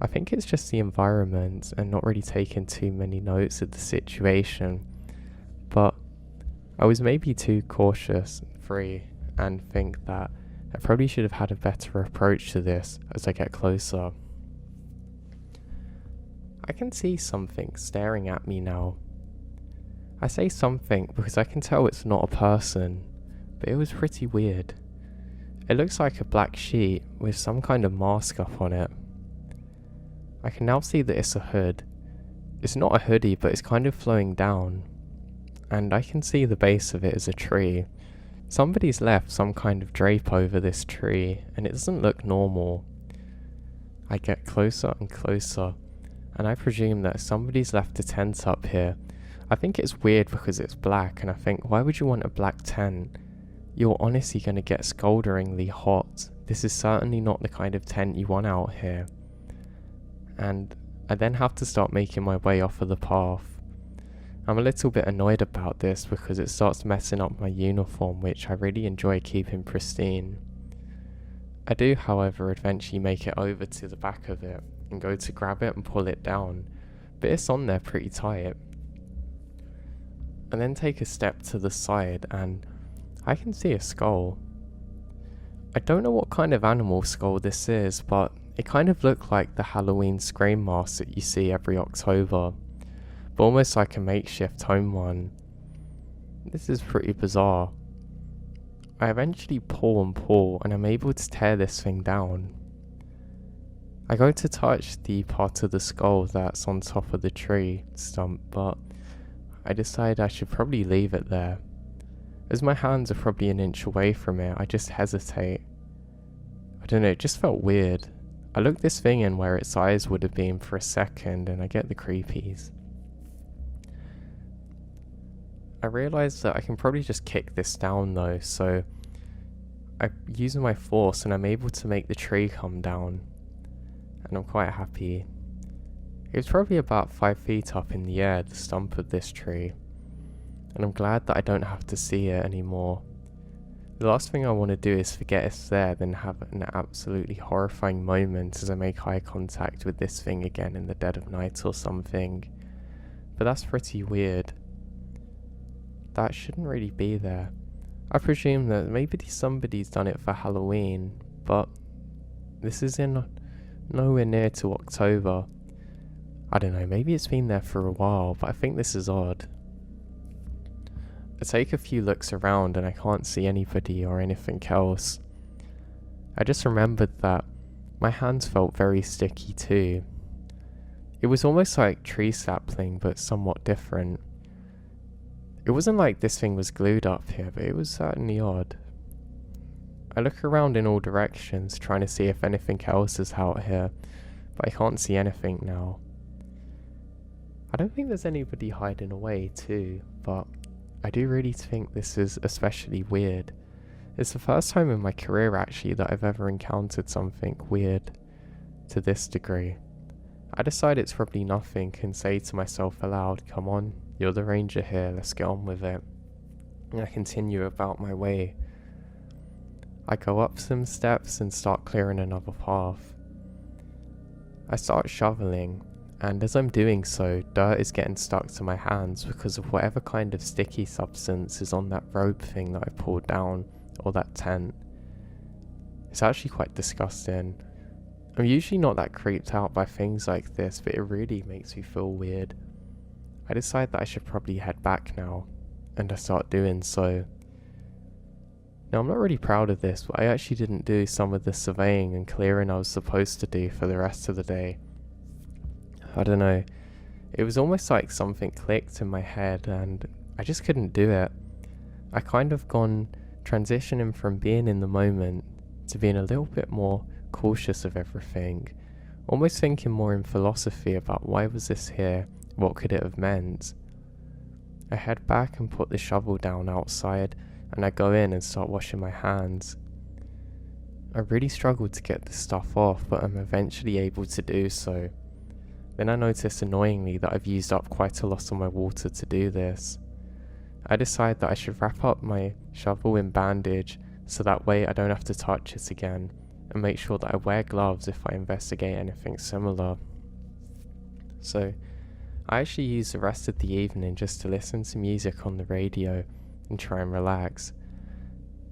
I think it's just the environment and not really taking too many notes of the situation, but I was maybe too cautious and free and think that I probably should have had a better approach to this as I get closer. I can see something staring at me now. I say something because I can tell it's not a person, but it was pretty weird. It looks like a black sheet with some kind of mask up on it. I can now see that it's a hood. It's not a hoodie, but it's kind of flowing down. And I can see the base of it is a tree. Somebody's left some kind of drape over this tree, and it doesn't look normal. I get closer and closer, and I presume that somebody's left a tent up here. I think it's weird because it's black, and I think, why would you want a black tent? You're honestly going to get scalderingly hot. This is certainly not the kind of tent you want out here. And I then have to start making my way off of the path. I'm a little bit annoyed about this because it starts messing up my uniform, which I really enjoy keeping pristine. I do, however, eventually make it over to the back of it and go to grab it and pull it down, but it's on there pretty tight. I then take a step to the side and I can see a skull. I don't know what kind of animal skull this is, but it kind of looked like the Halloween scream mask that you see every October, but almost like a makeshift home one. This is pretty bizarre. I eventually pull and I'm able to tear this thing down. I go to touch the part of the skull that's on top of the tree stump, but I decide I should probably leave it there. As my hands are probably an inch away from it, I just hesitate. I don't know, it just felt weird. I look this thing in where its eyes would have been for a second and I get the creepies. I realise that I can probably just kick this down though, so I use my force and I'm able to make the tree come down. And I'm quite happy. It was probably about 5 feet up in the air, the stump of this tree. And I'm glad that I don't have to see it anymore. The last thing I want to do is forget it's there, then have an absolutely horrifying moment as I make eye contact with this thing again in the dead of night or something. But that's pretty weird. That shouldn't really be there. I presume that maybe somebody's done it for Halloween, but this is in nowhere near to October. I don't know, maybe it's been there for a while, but I think this is odd. I take a few looks around and I can't see anybody or anything else. I just remembered that my hands felt very sticky too. It was almost like tree sapling, but somewhat different. It wasn't like this thing was glued up here, but it was certainly odd. I look around in all directions, trying to see if anything else is out here, but I can't see anything now. I don't think there's anybody hiding away too, but I do really think this is especially weird. It's the first time in my career actually that I've ever encountered something weird to this degree. I decide it's probably nothing and say to myself aloud, come on, you're the ranger here, let's get on with it. And I continue about my way. I go up some steps and start clearing another path. I start shoveling, and as I'm doing so, dirt is getting stuck to my hands because of whatever kind of sticky substance is on that rope thing that I pulled down, or that tent. It's actually quite disgusting. I'm usually not that creeped out by things like this, but it really makes me feel weird. I decide that I should probably head back now, and I start doing so. Now I'm not really proud of this, but I actually didn't do some of the surveying and clearing I was supposed to do for the rest of the day. I don't know, it was almost like something clicked in my head and I just couldn't do it. I kind of gone transitioning from being in the moment to being a little bit more cautious of everything, almost thinking more in philosophy about why was this here, what could it have meant. I head back and put the shovel down outside and I go in and start washing my hands. I really struggled to get this stuff off, but I'm eventually able to do so. Then I noticed annoyingly that I've used up quite a lot of my water to do this. I decide that I should wrap up my shovel in bandage so that way I don't have to touch it again, and make sure that I wear gloves if I investigate anything similar. So I actually use the rest of the evening just to listen to music on the radio and try and relax.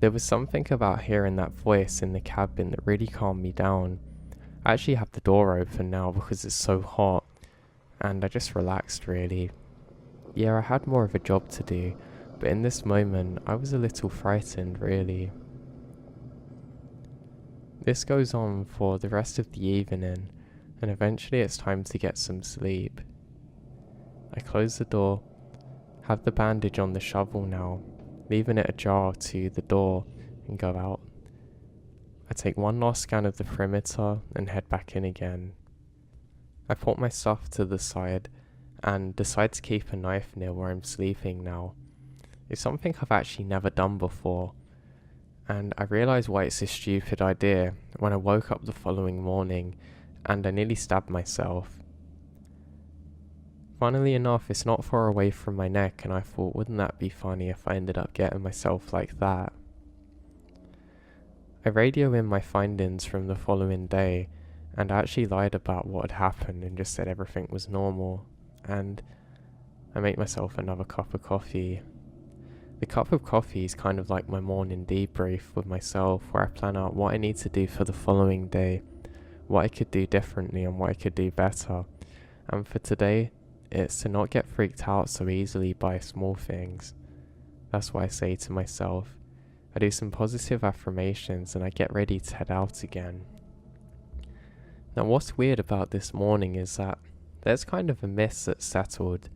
There was something about hearing that voice in the cabin that really calmed me down. I actually have the door open now because it's so hot, and I just relaxed really. Yeah, I had more of a job to do, but in this moment I was a little frightened really. This goes on for the rest of the evening, and eventually it's time to get some sleep. I close the door, have the bandage on the shovel now, leaving it ajar to the door, and go out. I take one last scan of the perimeter and head back in again. I put my stuff to the side and decide to keep a knife near where I'm sleeping now. It's something I've actually never done before, and I realise why it's a stupid idea when I woke up the following morning and I nearly stabbed myself. Funnily enough, it's not far away from my neck, and I thought, wouldn't that be funny if I ended up getting myself like that? I radio in my findings from the following day, and I actually lied about what had happened and just said everything was normal, and I make myself another cup of coffee. The cup of coffee is kind of like my morning debrief with myself, where I plan out what I need to do for the following day, what I could do differently and what I could do better. And for today, it's to not get freaked out so easily by small things. That's what I say to myself. I do some positive affirmations and I get ready to head out again. Now what's weird about this morning is that there's kind of a mist that's settled.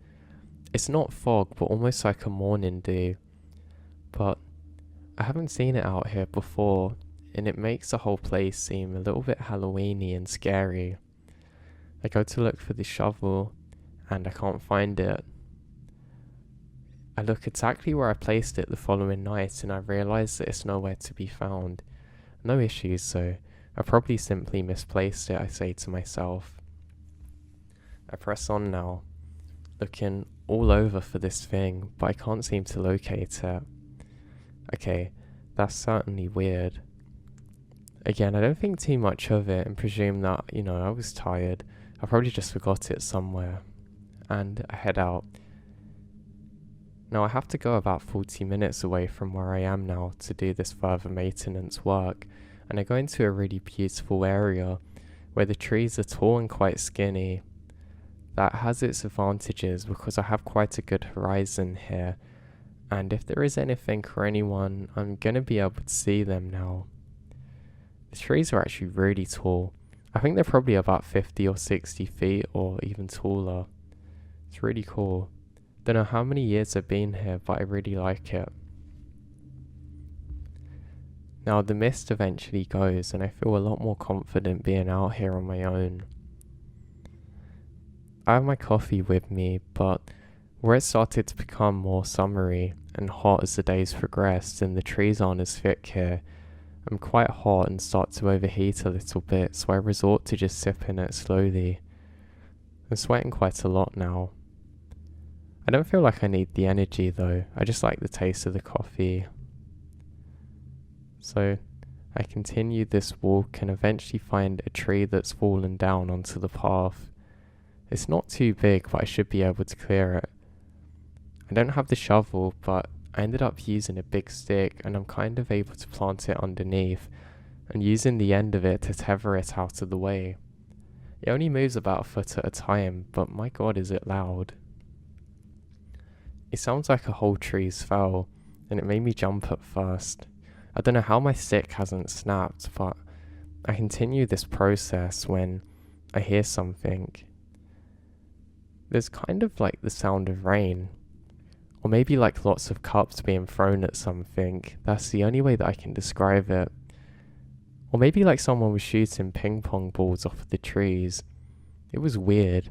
It's not fog, but almost like a morning dew. But I haven't seen it out here before, and it makes the whole place seem a little bit Halloweeny and scary. I go to look for the shovel, and I can't find it. I look exactly where I placed it the following night, and I realise that it's nowhere to be found. No issues though. I probably simply misplaced it, I say to myself. I press on now, looking all over for this thing, but I can't seem to locate it. Okay, that's certainly weird. Again, I don't think too much of it and presume that, I was tired. I probably just forgot it somewhere. And I head out. Now I have to go about 40 minutes away from where I am now to do this further maintenance work, and I go into a really beautiful area where the trees are tall and quite skinny. That has its advantages because I have quite a good horizon here, and if there is anything or anyone, I'm gonna be able to see them now. The trees are actually really tall. I think they're probably about 50 or 60 feet or even taller. It's really cool. Don't know how many years I've been here, but I really like it. Now the mist eventually goes and I feel a lot more confident being out here on my own. I have my coffee with me, but where it started to become more summery and hot as the days progressed and the trees aren't as thick here, I'm quite hot and start to overheat a little bit, so I resort to just sipping it slowly. I'm sweating quite a lot now. I don't feel like I need the energy though, I just like the taste of the coffee. So I continue this walk and eventually find a tree that's fallen down onto the path. It's not too big, but I should be able to clear it. I don't have the shovel, but I ended up using a big stick and I'm kind of able to plant it underneath and using the end of it to tether it out of the way. It only moves about a foot at a time, but my god is it loud. It sounds like a whole tree's fell, and it made me jump at first. I don't know how my stick hasn't snapped, but I continue this process when I hear something. There's kind of like the sound of rain, or maybe like lots of cups being thrown at something. That's the only way that I can describe it. Or maybe like someone was shooting ping pong balls off of the trees. It was weird.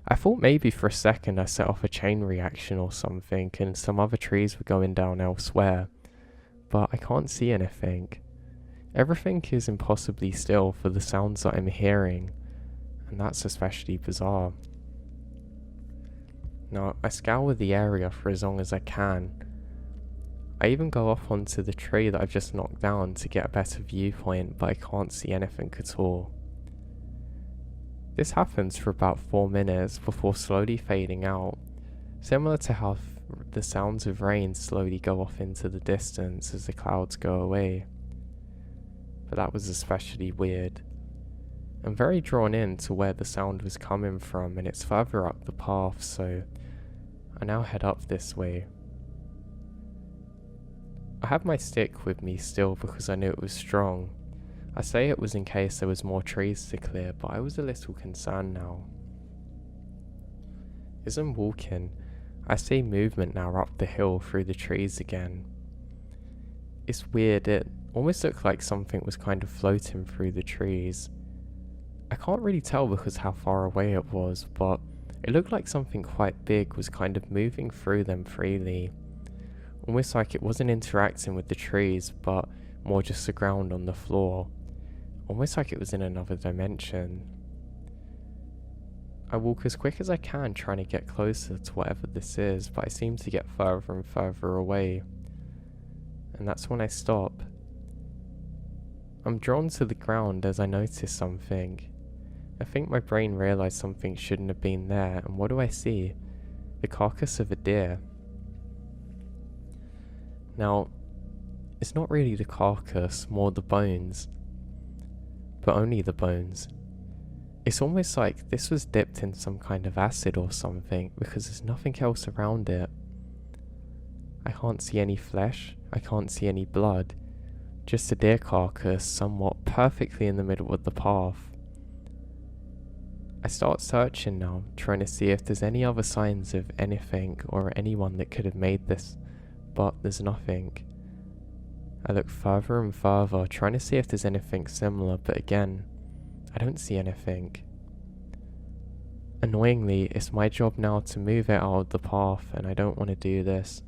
I thought maybe for a second I set off a chain reaction or something and some other trees were going down elsewhere, but I can't see anything. Everything is impossibly still for the sounds that I'm hearing, and that's especially bizarre. Now, I scour the area for as long as I can. I even go off onto the tree that I've just knocked down to get a better viewpoint, but I can't see anything at all. This happens for about 4 minutes before slowly fading out, similar to how the sounds of rain slowly go off into the distance as the clouds go away. But that was especially weird. I'm very drawn in to where the sound was coming from, and it's further up the path, so I now head up this way. I have my stick with me still because I knew it was strong. I say it was in case there was more trees to clear, but I was a little concerned now. As I'm walking, I see movement now up the hill through the trees again. It's weird, it almost looked like something was kind of floating through the trees. I can't really tell because how far away it was, but it looked like something quite big was kind of moving through them freely. Almost like it wasn't interacting with the trees, but more just the ground on the floor. Almost like it was in another dimension. I walk as quick as I can trying to get closer to whatever this is, but I seem to get further and further away. And that's when I stop. I'm drawn to the ground as I notice something. I think my brain realised something shouldn't have been there, and what do I see? The carcass of a deer. Now, it's not really the carcass, more the bones. But only the bones. It's almost like this was dipped in some kind of acid or something, because there's nothing else around it. I can't see any flesh, I can't see any blood, just a deer carcass somewhat perfectly in the middle of the path. I start searching now, trying to see if there's any other signs of anything or anyone that could have made this, but there's nothing. I look further and further, trying to see if there's anything similar, but again, I don't see anything. Annoyingly, it's my job now to move it out of the path, and I don't want to do this.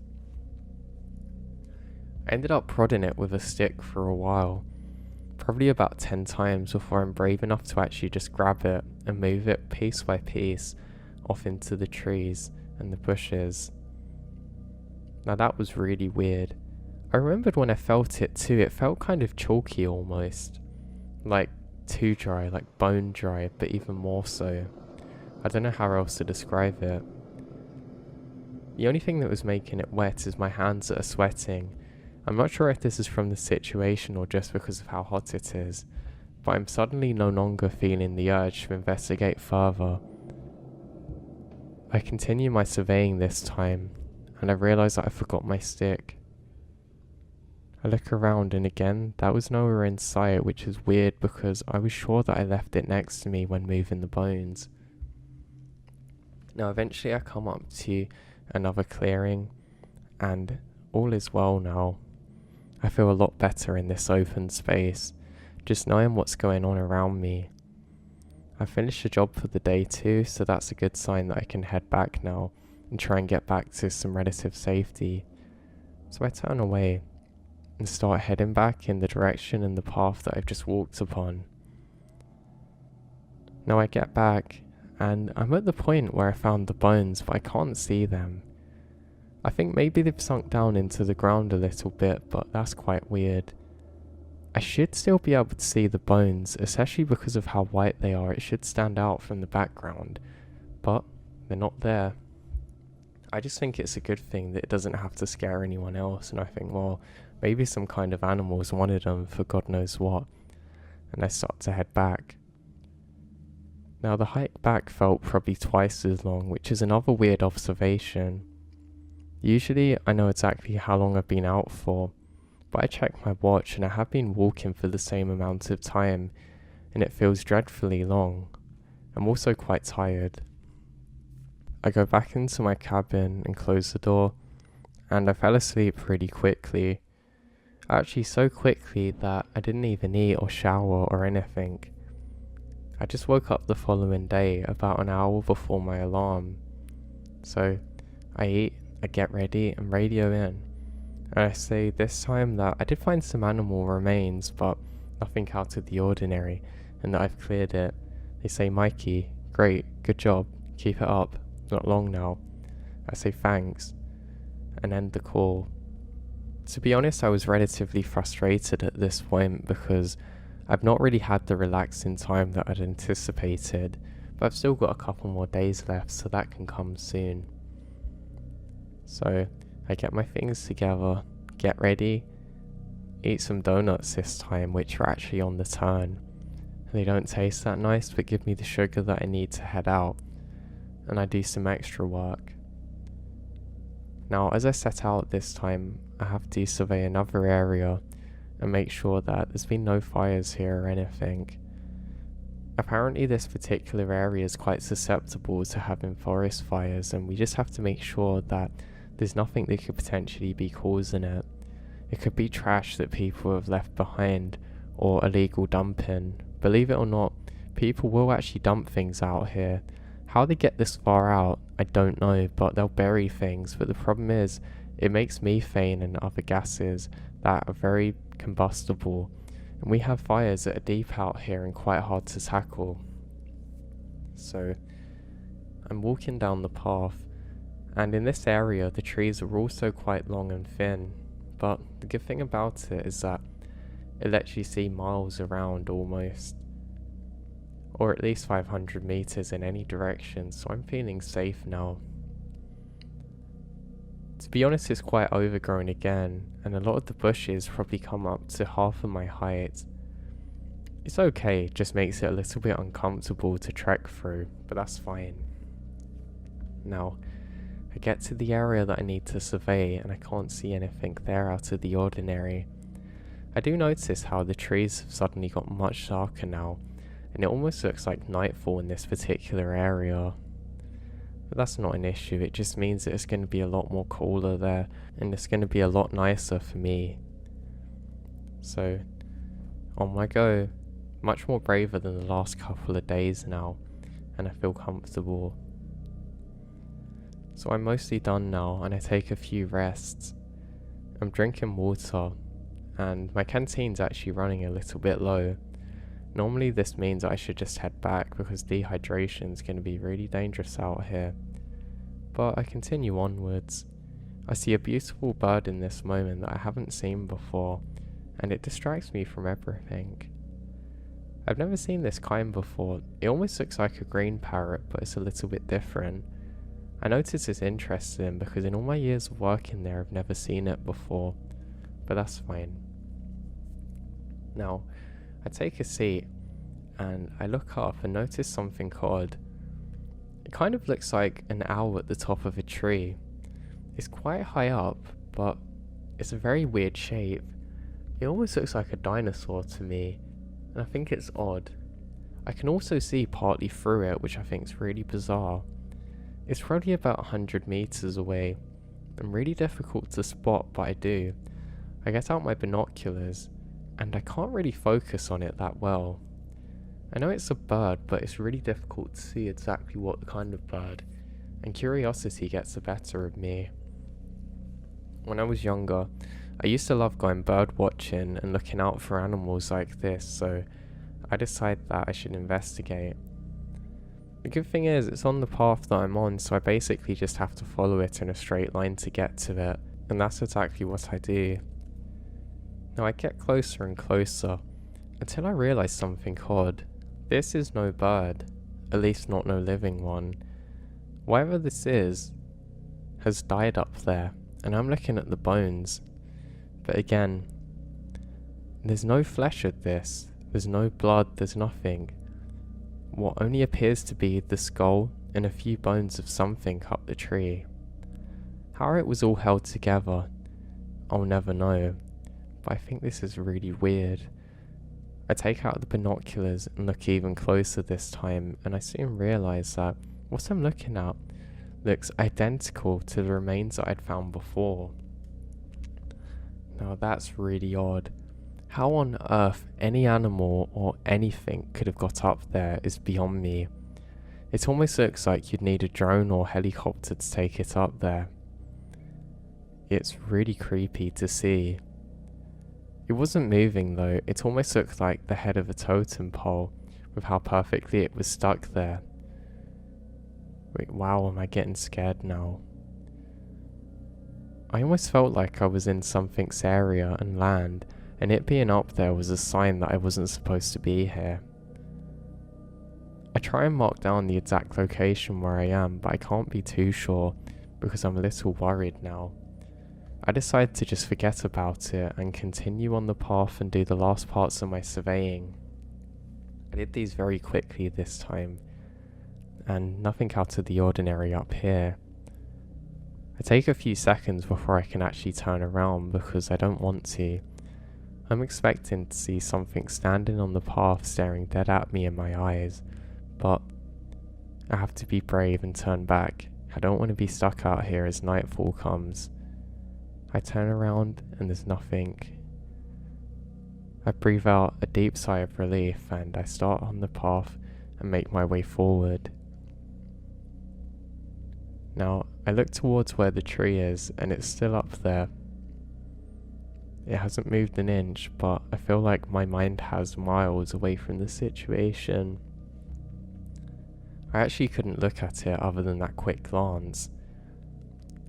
I ended up prodding it with a stick for a while, probably about 10 times before I'm brave enough to actually just grab it and move it piece by piece off into the trees and the bushes. Now that was really weird. I remembered when I felt it too, it felt kind of chalky almost. Like too dry, like bone dry, but even more so. I don't know how else to describe it. The only thing that was making it wet is my hands that are sweating. I'm not sure if this is from the situation or just because of how hot it is, but I'm suddenly no longer feeling the urge to investigate further. I continue my surveying this time, and I realise that I forgot my stick. I look around and again, that was nowhere in sight, which is weird because I was sure that I left it next to me when moving the bones. Now eventually I come up to another clearing, and all is well now. I feel a lot better in this open space, just knowing what's going on around me. I finished the job for the day too, so that's a good sign that I can head back now and try and get back to some relative safety. So I turn away and start heading back in the direction and the path that I've just walked upon. Now I get back and I'm at the point where I found the bones, but I can't see them. I think maybe they've sunk down into the ground a little bit, but that's quite weird. I should still be able to see the bones, especially because of how white they are. It should stand out from the background, but they're not there. I just think it's a good thing that it doesn't have to scare anyone else, and I think, well, maybe some kind of animals wanted them for God knows what, and I start to head back. Now the hike back felt probably twice as long, which is another weird observation. Usually I know exactly how long I've been out for, but I check my watch and I have been walking for the same amount of time, and it feels dreadfully long. I'm also quite tired. I go back into my cabin and close the door, and I fell asleep pretty quickly. Actually so quickly that I didn't even eat or shower or anything. I just woke up the following day about an hour before my alarm. So I eat, I get ready and radio in. And I say this time that I did find some animal remains, but nothing out of the ordinary, and that I've cleared it. They say, Mikey, great, good job, keep it up, not long now. I say thanks, and end the call. To be honest, I was relatively frustrated at this point because I've not really had the relaxing time that I'd anticipated, but I've still got a couple more days left, so that can come soon. So I get my things together, get ready, eat some donuts this time, which are actually on the turn. They don't taste that nice, but give me the sugar that I need to head out, and I do some extra work. Now, as I set out this time, I have to survey another area and make sure that there's been no fires here or anything. Apparently this particular area is quite susceptible to having forest fires, and we just have to make sure that there's nothing that could potentially be causing it. It could be trash that people have left behind or illegal dumping. Believe it or not, people will actually dump things out here. How they get this far out, I don't know, but they'll bury things. But the problem is, it makes methane and other gases that are very combustible. And we have fires that are deep out here and quite hard to tackle. So, I'm walking down the path, and in this area the trees are also quite long and thin. But the good thing about it is that it lets you see miles around almost. Or at least 500 meters in any direction, so I'm feeling safe now. To be honest, it's quite overgrown again, and a lot of the bushes probably come up to half of my height. It's okay, it just makes it a little bit uncomfortable to trek through, but that's fine. Now, I get to the area that I need to survey, and I can't see anything there out of the ordinary. I do notice how the trees have suddenly got much darker now, and it almost looks like nightfall in this particular area. But that's not an issue, it just means that it's going to be a lot more cooler there, and it's going to be a lot nicer for me. So, on my go, much more braver than the last couple of days now, and I feel comfortable. So I'm mostly done now, and I take a few rests. I'm drinking water, and my canteen's actually running a little bit low. Normally this means I should just head back because dehydration is going to be really dangerous out here. But I continue onwards. I see a beautiful bird in this moment that I haven't seen before, and it distracts me from everything. I've never seen this kind before. It almost looks like a green parrot, but it's a little bit different. I notice it's interesting because in all my years of working there I've never seen it before, but that's fine. Now, I take a seat and I look up and notice something odd. It kind of looks like an owl at the top of a tree. It's quite high up, but it's a very weird shape. It almost looks like a dinosaur to me, and I think it's odd. I can also see partly through it, which I think is really bizarre. It's probably about 100 meters away, and really difficult to spot, but I do. I get out my binoculars, and I can't really focus on it that well. I know it's a bird, but it's really difficult to see exactly what kind of bird, and curiosity gets the better of me. When I was younger, I used to love going bird watching and looking out for animals like this, so I decided that I should investigate. The good thing is, it's on the path that I'm on, so I basically just have to follow it in a straight line to get to it, and that's exactly what I do. Now I get closer and closer, until I realise something odd. This is no bird, at least not no living one. Whatever this is, has died up there, and I'm looking at the bones. But again, there's no flesh at this, there's no blood, there's nothing. What only appears to be the skull and a few bones of something up the tree. How it was all held together, I'll never know, but I think this is really weird. I take out the binoculars and look even closer this time, and I soon realise that what I'm looking at looks identical to the remains that I'd found before. Now that's really odd. How on earth any animal or anything could have got up there is beyond me. It almost looks like you'd need a drone or helicopter to take it up there. It's really creepy to see. It wasn't moving though, it almost looked like the head of a totem pole, with how perfectly it was stuck there. Wait, wow, am I getting scared now? I almost felt like I was in something's area and land, and it being up there was a sign that I wasn't supposed to be here. I try and mark down the exact location where I am, but I can't be too sure because I'm a little worried now. I decide to just forget about it and continue on the path and do the last parts of my surveying. I did these very quickly this time, and nothing out of the ordinary up here. I take a few seconds before I can actually turn around because I don't want to. I'm expecting to see something standing on the path staring dead at me in my eyes, but I have to be brave and turn back. I don't want to be stuck out here as nightfall comes. I turn around and there's nothing. I breathe out a deep sigh of relief and I start on the path and make my way forward. Now, I look towards where the tree is and it's still up there. It hasn't moved an inch, but I feel like my mind has miles away from the situation. I actually couldn't look at it other than that quick glance.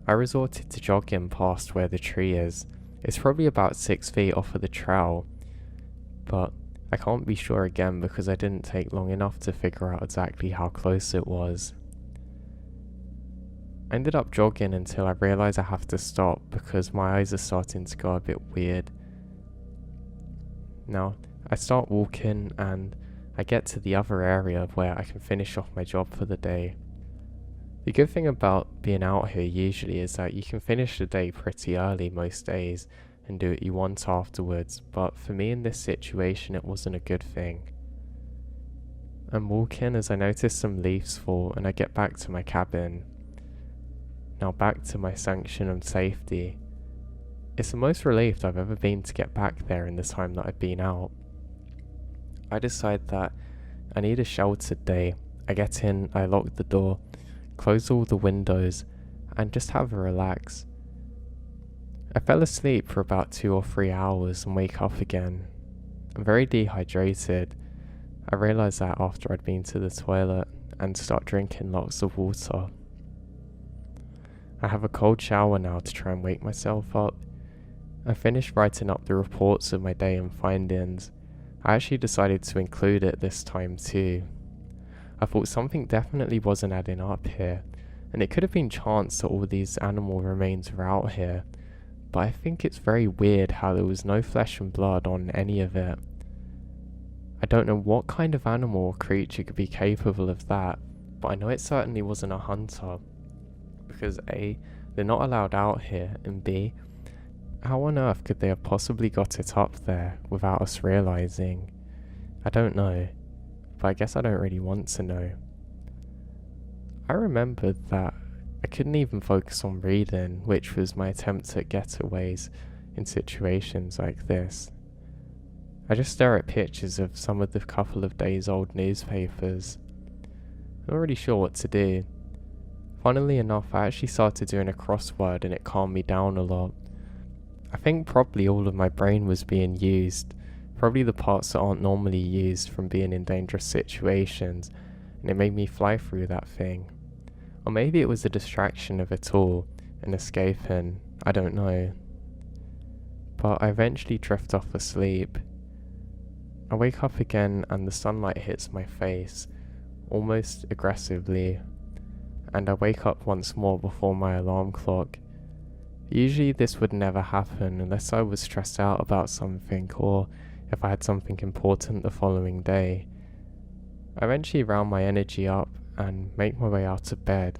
I resorted to jogging past where the tree is. It's probably about 6 feet off of the trail, but I can't be sure again because I didn't take long enough to figure out exactly how close it was. I ended up jogging until I realised I have to stop because my eyes are starting to go a bit weird. Now, I start walking and I get to the other area where I can finish off my job for the day. The good thing about being out here usually is that you can finish the day pretty early most days and do what you want afterwards, but for me in this situation it wasn't a good thing. I'm walking as I notice some leaves fall and I get back to my cabin. Now back to my sanction and safety. It's the most relieved I've ever been to get back there in the time that I've been out. I decide that I need a sheltered day. I get in, I lock the door, close all the windows, and just have a relax. I fell asleep for about 2 or 3 hours and wake up again. I'm very dehydrated. I realise that after I'd been to the toilet and start drinking lots of water. I have a cold shower now to try and wake myself up. I finished writing up the reports of my day and findings. I actually decided to include it this time too. I thought something definitely wasn't adding up here, and it could have been chance that all these animal remains were out here, but I think it's very weird how there was no flesh and blood on any of it. I don't know what kind of animal or creature could be capable of that, but I know it certainly wasn't a hunter. Because A, they're not allowed out here, and B, how on earth could they have possibly got it up there without us realising? I don't know, but I guess I don't really want to know. I remembered that I couldn't even focus on reading, which was my attempt at getaways in situations like this. I just stare at pictures of some of the couple of days old newspapers. I'm not really sure what to do. Funnily enough, I actually started doing a crossword and it calmed me down a lot. I think probably all of my brain was being used, probably the parts that aren't normally used from being in dangerous situations, and it made me fly through that thing. Or maybe it was a distraction of it all, and escaping, I don't know. But I eventually drift off asleep. I wake up again and the sunlight hits my face, almost aggressively, and I wake up once more before my alarm clock. Usually this would never happen unless I was stressed out about something or if I had something important the following day. I eventually round my energy up and make my way out of bed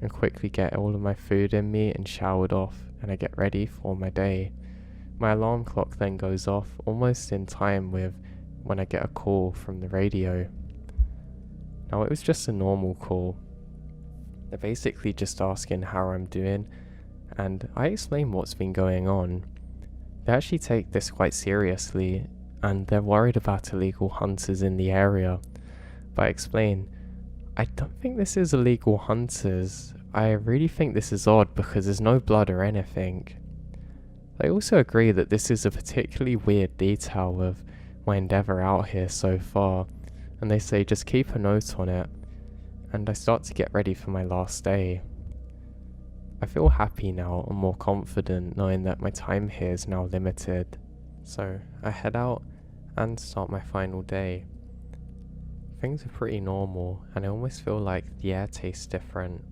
and quickly get all of my food in me and showered off, and I get ready for my day. My alarm clock then goes off almost in time with when I get a call from the radio. Now it was just a normal call. They're basically just asking how I'm doing, and I explain what's been going on. They actually take this quite seriously, and they're worried about illegal hunters in the area. But I explain, I don't think this is illegal hunters. I really think this is odd because there's no blood or anything. They also agree that this is a particularly weird detail of my endeavour out here so far, and they say just keep a note on it, and I start to get ready for my last day. I feel happy now and more confident knowing that my time here is now limited. So I head out and start my final day. Things are pretty normal, and I almost feel like the air tastes different.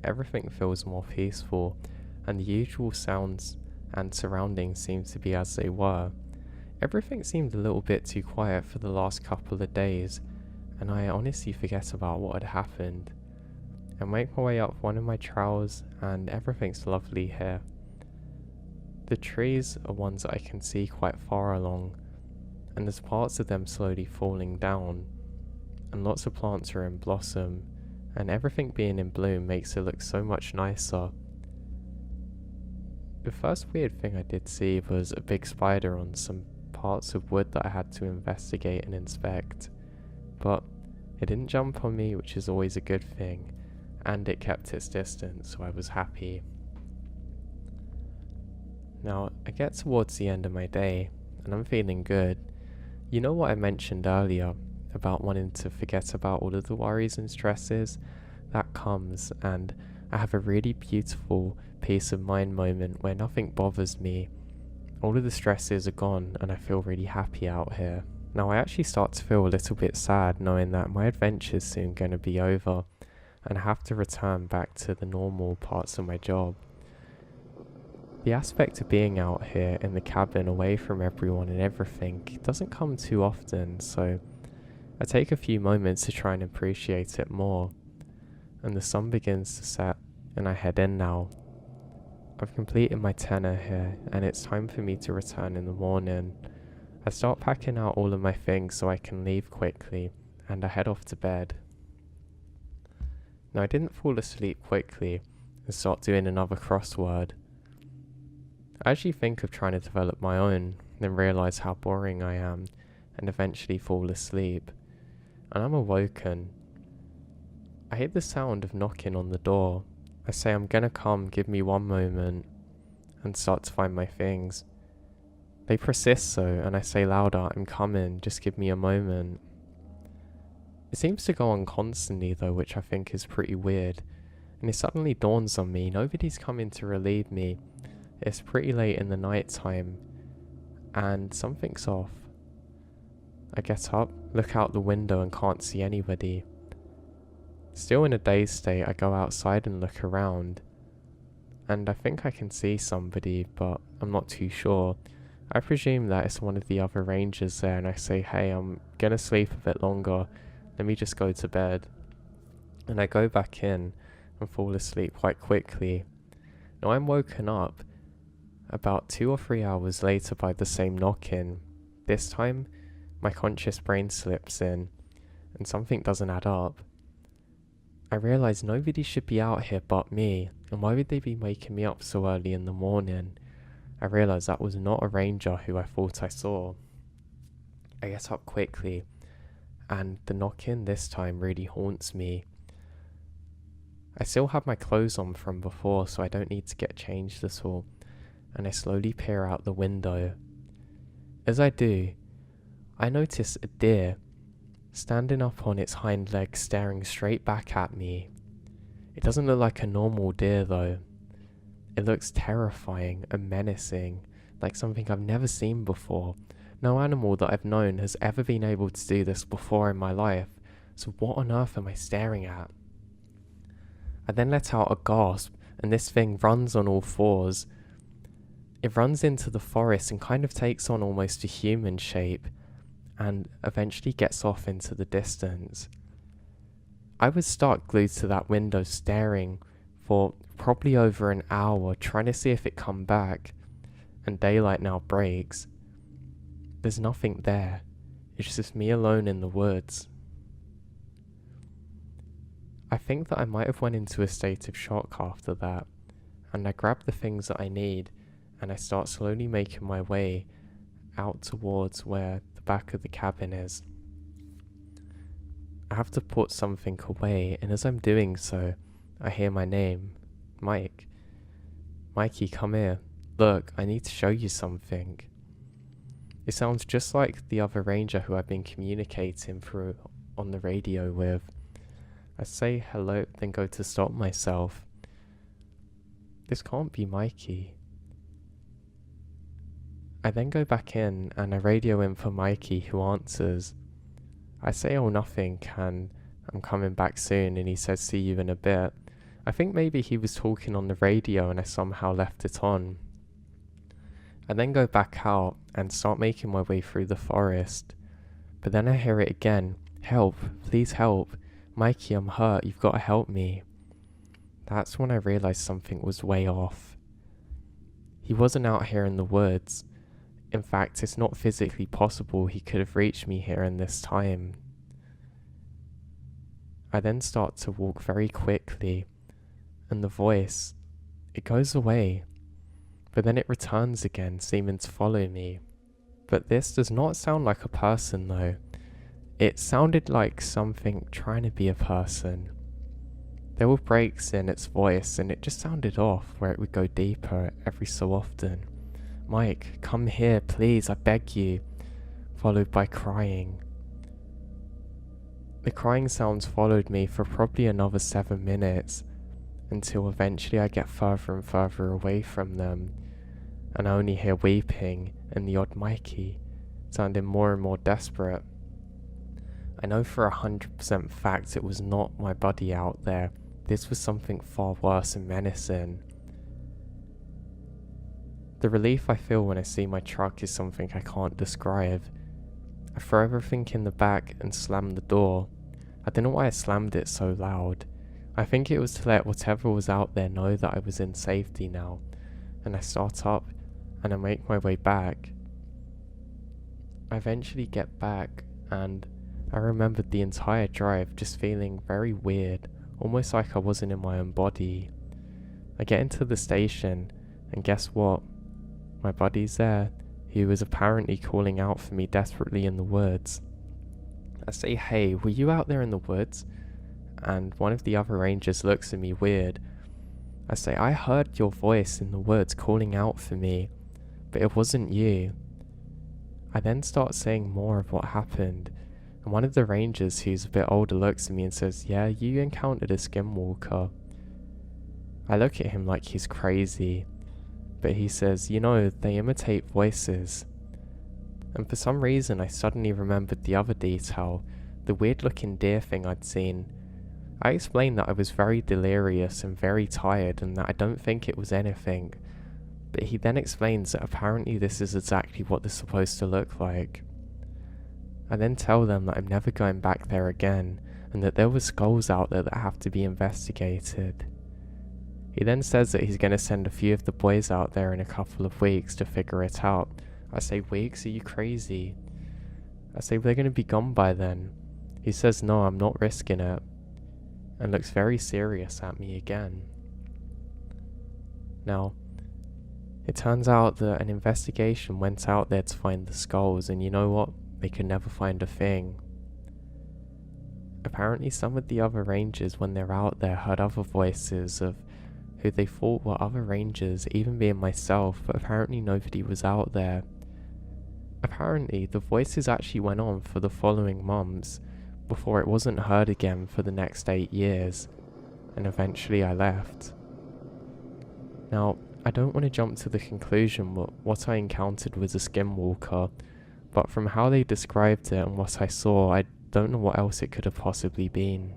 Everything feels more peaceful, and the usual sounds and surroundings seem to be as they were. Everything seemed a little bit too quiet for the last couple of days, and I honestly forget about what had happened. I make my way up one of my trails, and everything's lovely here. The trees are ones that I can see quite far along, and there's parts of them slowly falling down, and lots of plants are in blossom, and everything being in bloom makes it look so much nicer. The first weird thing I did see was a big spider on some parts of wood that I had to investigate and inspect, but it didn't jump on me, which is always a good thing, and it kept its distance, so I was happy. Now, I get towards the end of my day, and I'm feeling good. You know what I mentioned earlier about wanting to forget about all of the worries and stresses? That comes, and I have a really beautiful peace of mind moment where nothing bothers me. All of the stresses are gone, and I feel really happy out here. Now, I actually start to feel a little bit sad knowing that my adventure's soon going to be over, and I have to return back to the normal parts of my job. The aspect of being out here in the cabin away from everyone and everything doesn't come too often, so I take a few moments to try and appreciate it more, and the sun begins to set, and I head in now. I've completed my tenure here, and it's time for me to return in the morning. I start packing out all of my things so I can leave quickly, and I head off to bed. Now, I didn't fall asleep quickly and start doing another crossword. I actually think of trying to develop my own, then realise how boring I am, and eventually fall asleep. And I'm awoken. I hear the sound of knocking on the door. I say I'm gonna come, give me one moment, and start to find my things. They persist so, and I say louder, I'm coming, just give me a moment. It seems to go on constantly though, which I think is pretty weird, and it suddenly dawns on me, nobody's coming to relieve me. It's pretty late in the night time, and something's off. I get up, look out the window and can't see anybody. Still in a dazed state, I go outside and look around, and I think I can see somebody, but I'm not too sure. I presume that it's one of the other rangers there, and I say, hey, I'm gonna sleep a bit longer, let me just go to bed. And I go back in and fall asleep quite quickly. Now I'm woken up about 2 or 3 hours later by the same knocking. This time, my conscious brain slips in, and something doesn't add up. I realise nobody should be out here but me, and why would they be waking me up so early in the morning? I realise that was not a ranger who I thought I saw. I get up quickly, and the knock-in this time really haunts me. I still have my clothes on from before, so I don't need to get changed at all, and I slowly peer out the window. As I do, I notice a deer standing up on its hind legs staring straight back at me. It doesn't look like a normal deer though. It looks terrifying and menacing, like something I've never seen before. No animal that I've known has ever been able to do this before in my life, so what on earth am I staring at? I then let out a gasp, and this thing runs on all fours. It runs into the forest and kind of takes on almost a human shape, and eventually gets off into the distance. I was stuck glued to that window staring for probably over an hour, trying to see if it come back, and daylight now breaks. There's nothing there. It's just me alone in the woods. I think that I might have went into a state of shock after that, and I grab the things that I need, and I start slowly making my way out towards where the back of the cabin is. I have to put something away, and as I'm doing so, I hear my name, Mike. Mikey, come here. Look, I need to show you something. It sounds just like the other ranger who I've been communicating through on the radio with. I say hello, then go to stop myself. This can't be Mikey. I then go back in and I radio in for Mikey, who answers. I say oh nothing and I'm coming back soon, and he says see you in a bit. I think maybe he was talking on the radio and I somehow left it on. I then go back out and start making my way through the forest. But then I hear it again. Help, please help. Mikey, I'm hurt, you've got to help me. That's when I realised something was way off. He wasn't out here in the woods. In fact, it's not physically possible he could have reached me here in this time. I then start to walk very quickly, and the voice, it goes away, but then it returns again, seeming to follow me. But this does not sound like a person though. It sounded like something trying to be a person. There were breaks in its voice and it just sounded off, where it would go deeper every so often. Mike, come here, please, I beg you. Followed by crying. The crying sounds followed me for probably another 7 minutes, until eventually I get further and further away from them, and I only hear weeping and the odd Mikey, sounding more and more desperate. I know for 100% fact it was not my buddy out there. This was something far worse and menacing. The relief I feel when I see my truck is something I can't describe. I throw everything in the back and slam the door. I don't know why I slammed it so loud. I think it was to let whatever was out there know that I was in safety now. And I start up and I make my way back. I eventually get back and I remembered the entire drive just feeling very weird, almost like I wasn't in my own body. I get into the station and guess what? My buddy's there. He was apparently calling out for me desperately in the woods. I say, hey, were you out there in the woods? And one of the other rangers looks at me weird. I say, I heard your voice in the woods calling out for me, but it wasn't you. I then start saying more of what happened, and one of the rangers who's a bit older looks at me and says, yeah, you encountered a skinwalker. I look at him like he's crazy, but he says, you know, they imitate voices. And for some reason I suddenly remembered the other detail, the weird looking deer thing I'd seen. I explained that I was very delirious and very tired and that I don't think it was anything, but he then explains that apparently this is exactly what they're supposed to look like. I then tell them that I'm never going back there again and that there were skulls out there that have to be investigated. He then says that he's going to send a few of the boys out there in a couple of weeks to figure it out. I say, weeks? Are you crazy? I say, they're going to be gone by then. He says, no, I'm not risking it, and looks very serious at me again. Now, it turns out that an investigation went out there to find the skulls, and you know what? They could never find a thing. Apparently some of the other rangers, when they're out there, heard other voices of who they thought were other rangers, even being myself, but apparently nobody was out there. Apparently the voices actually went on for the following months, before it wasn't heard again for the next 8 years, and eventually I left. Now, I don't want to jump to the conclusion that what I encountered was a skinwalker, but from how they described it and what I saw, I don't know what else it could have possibly been.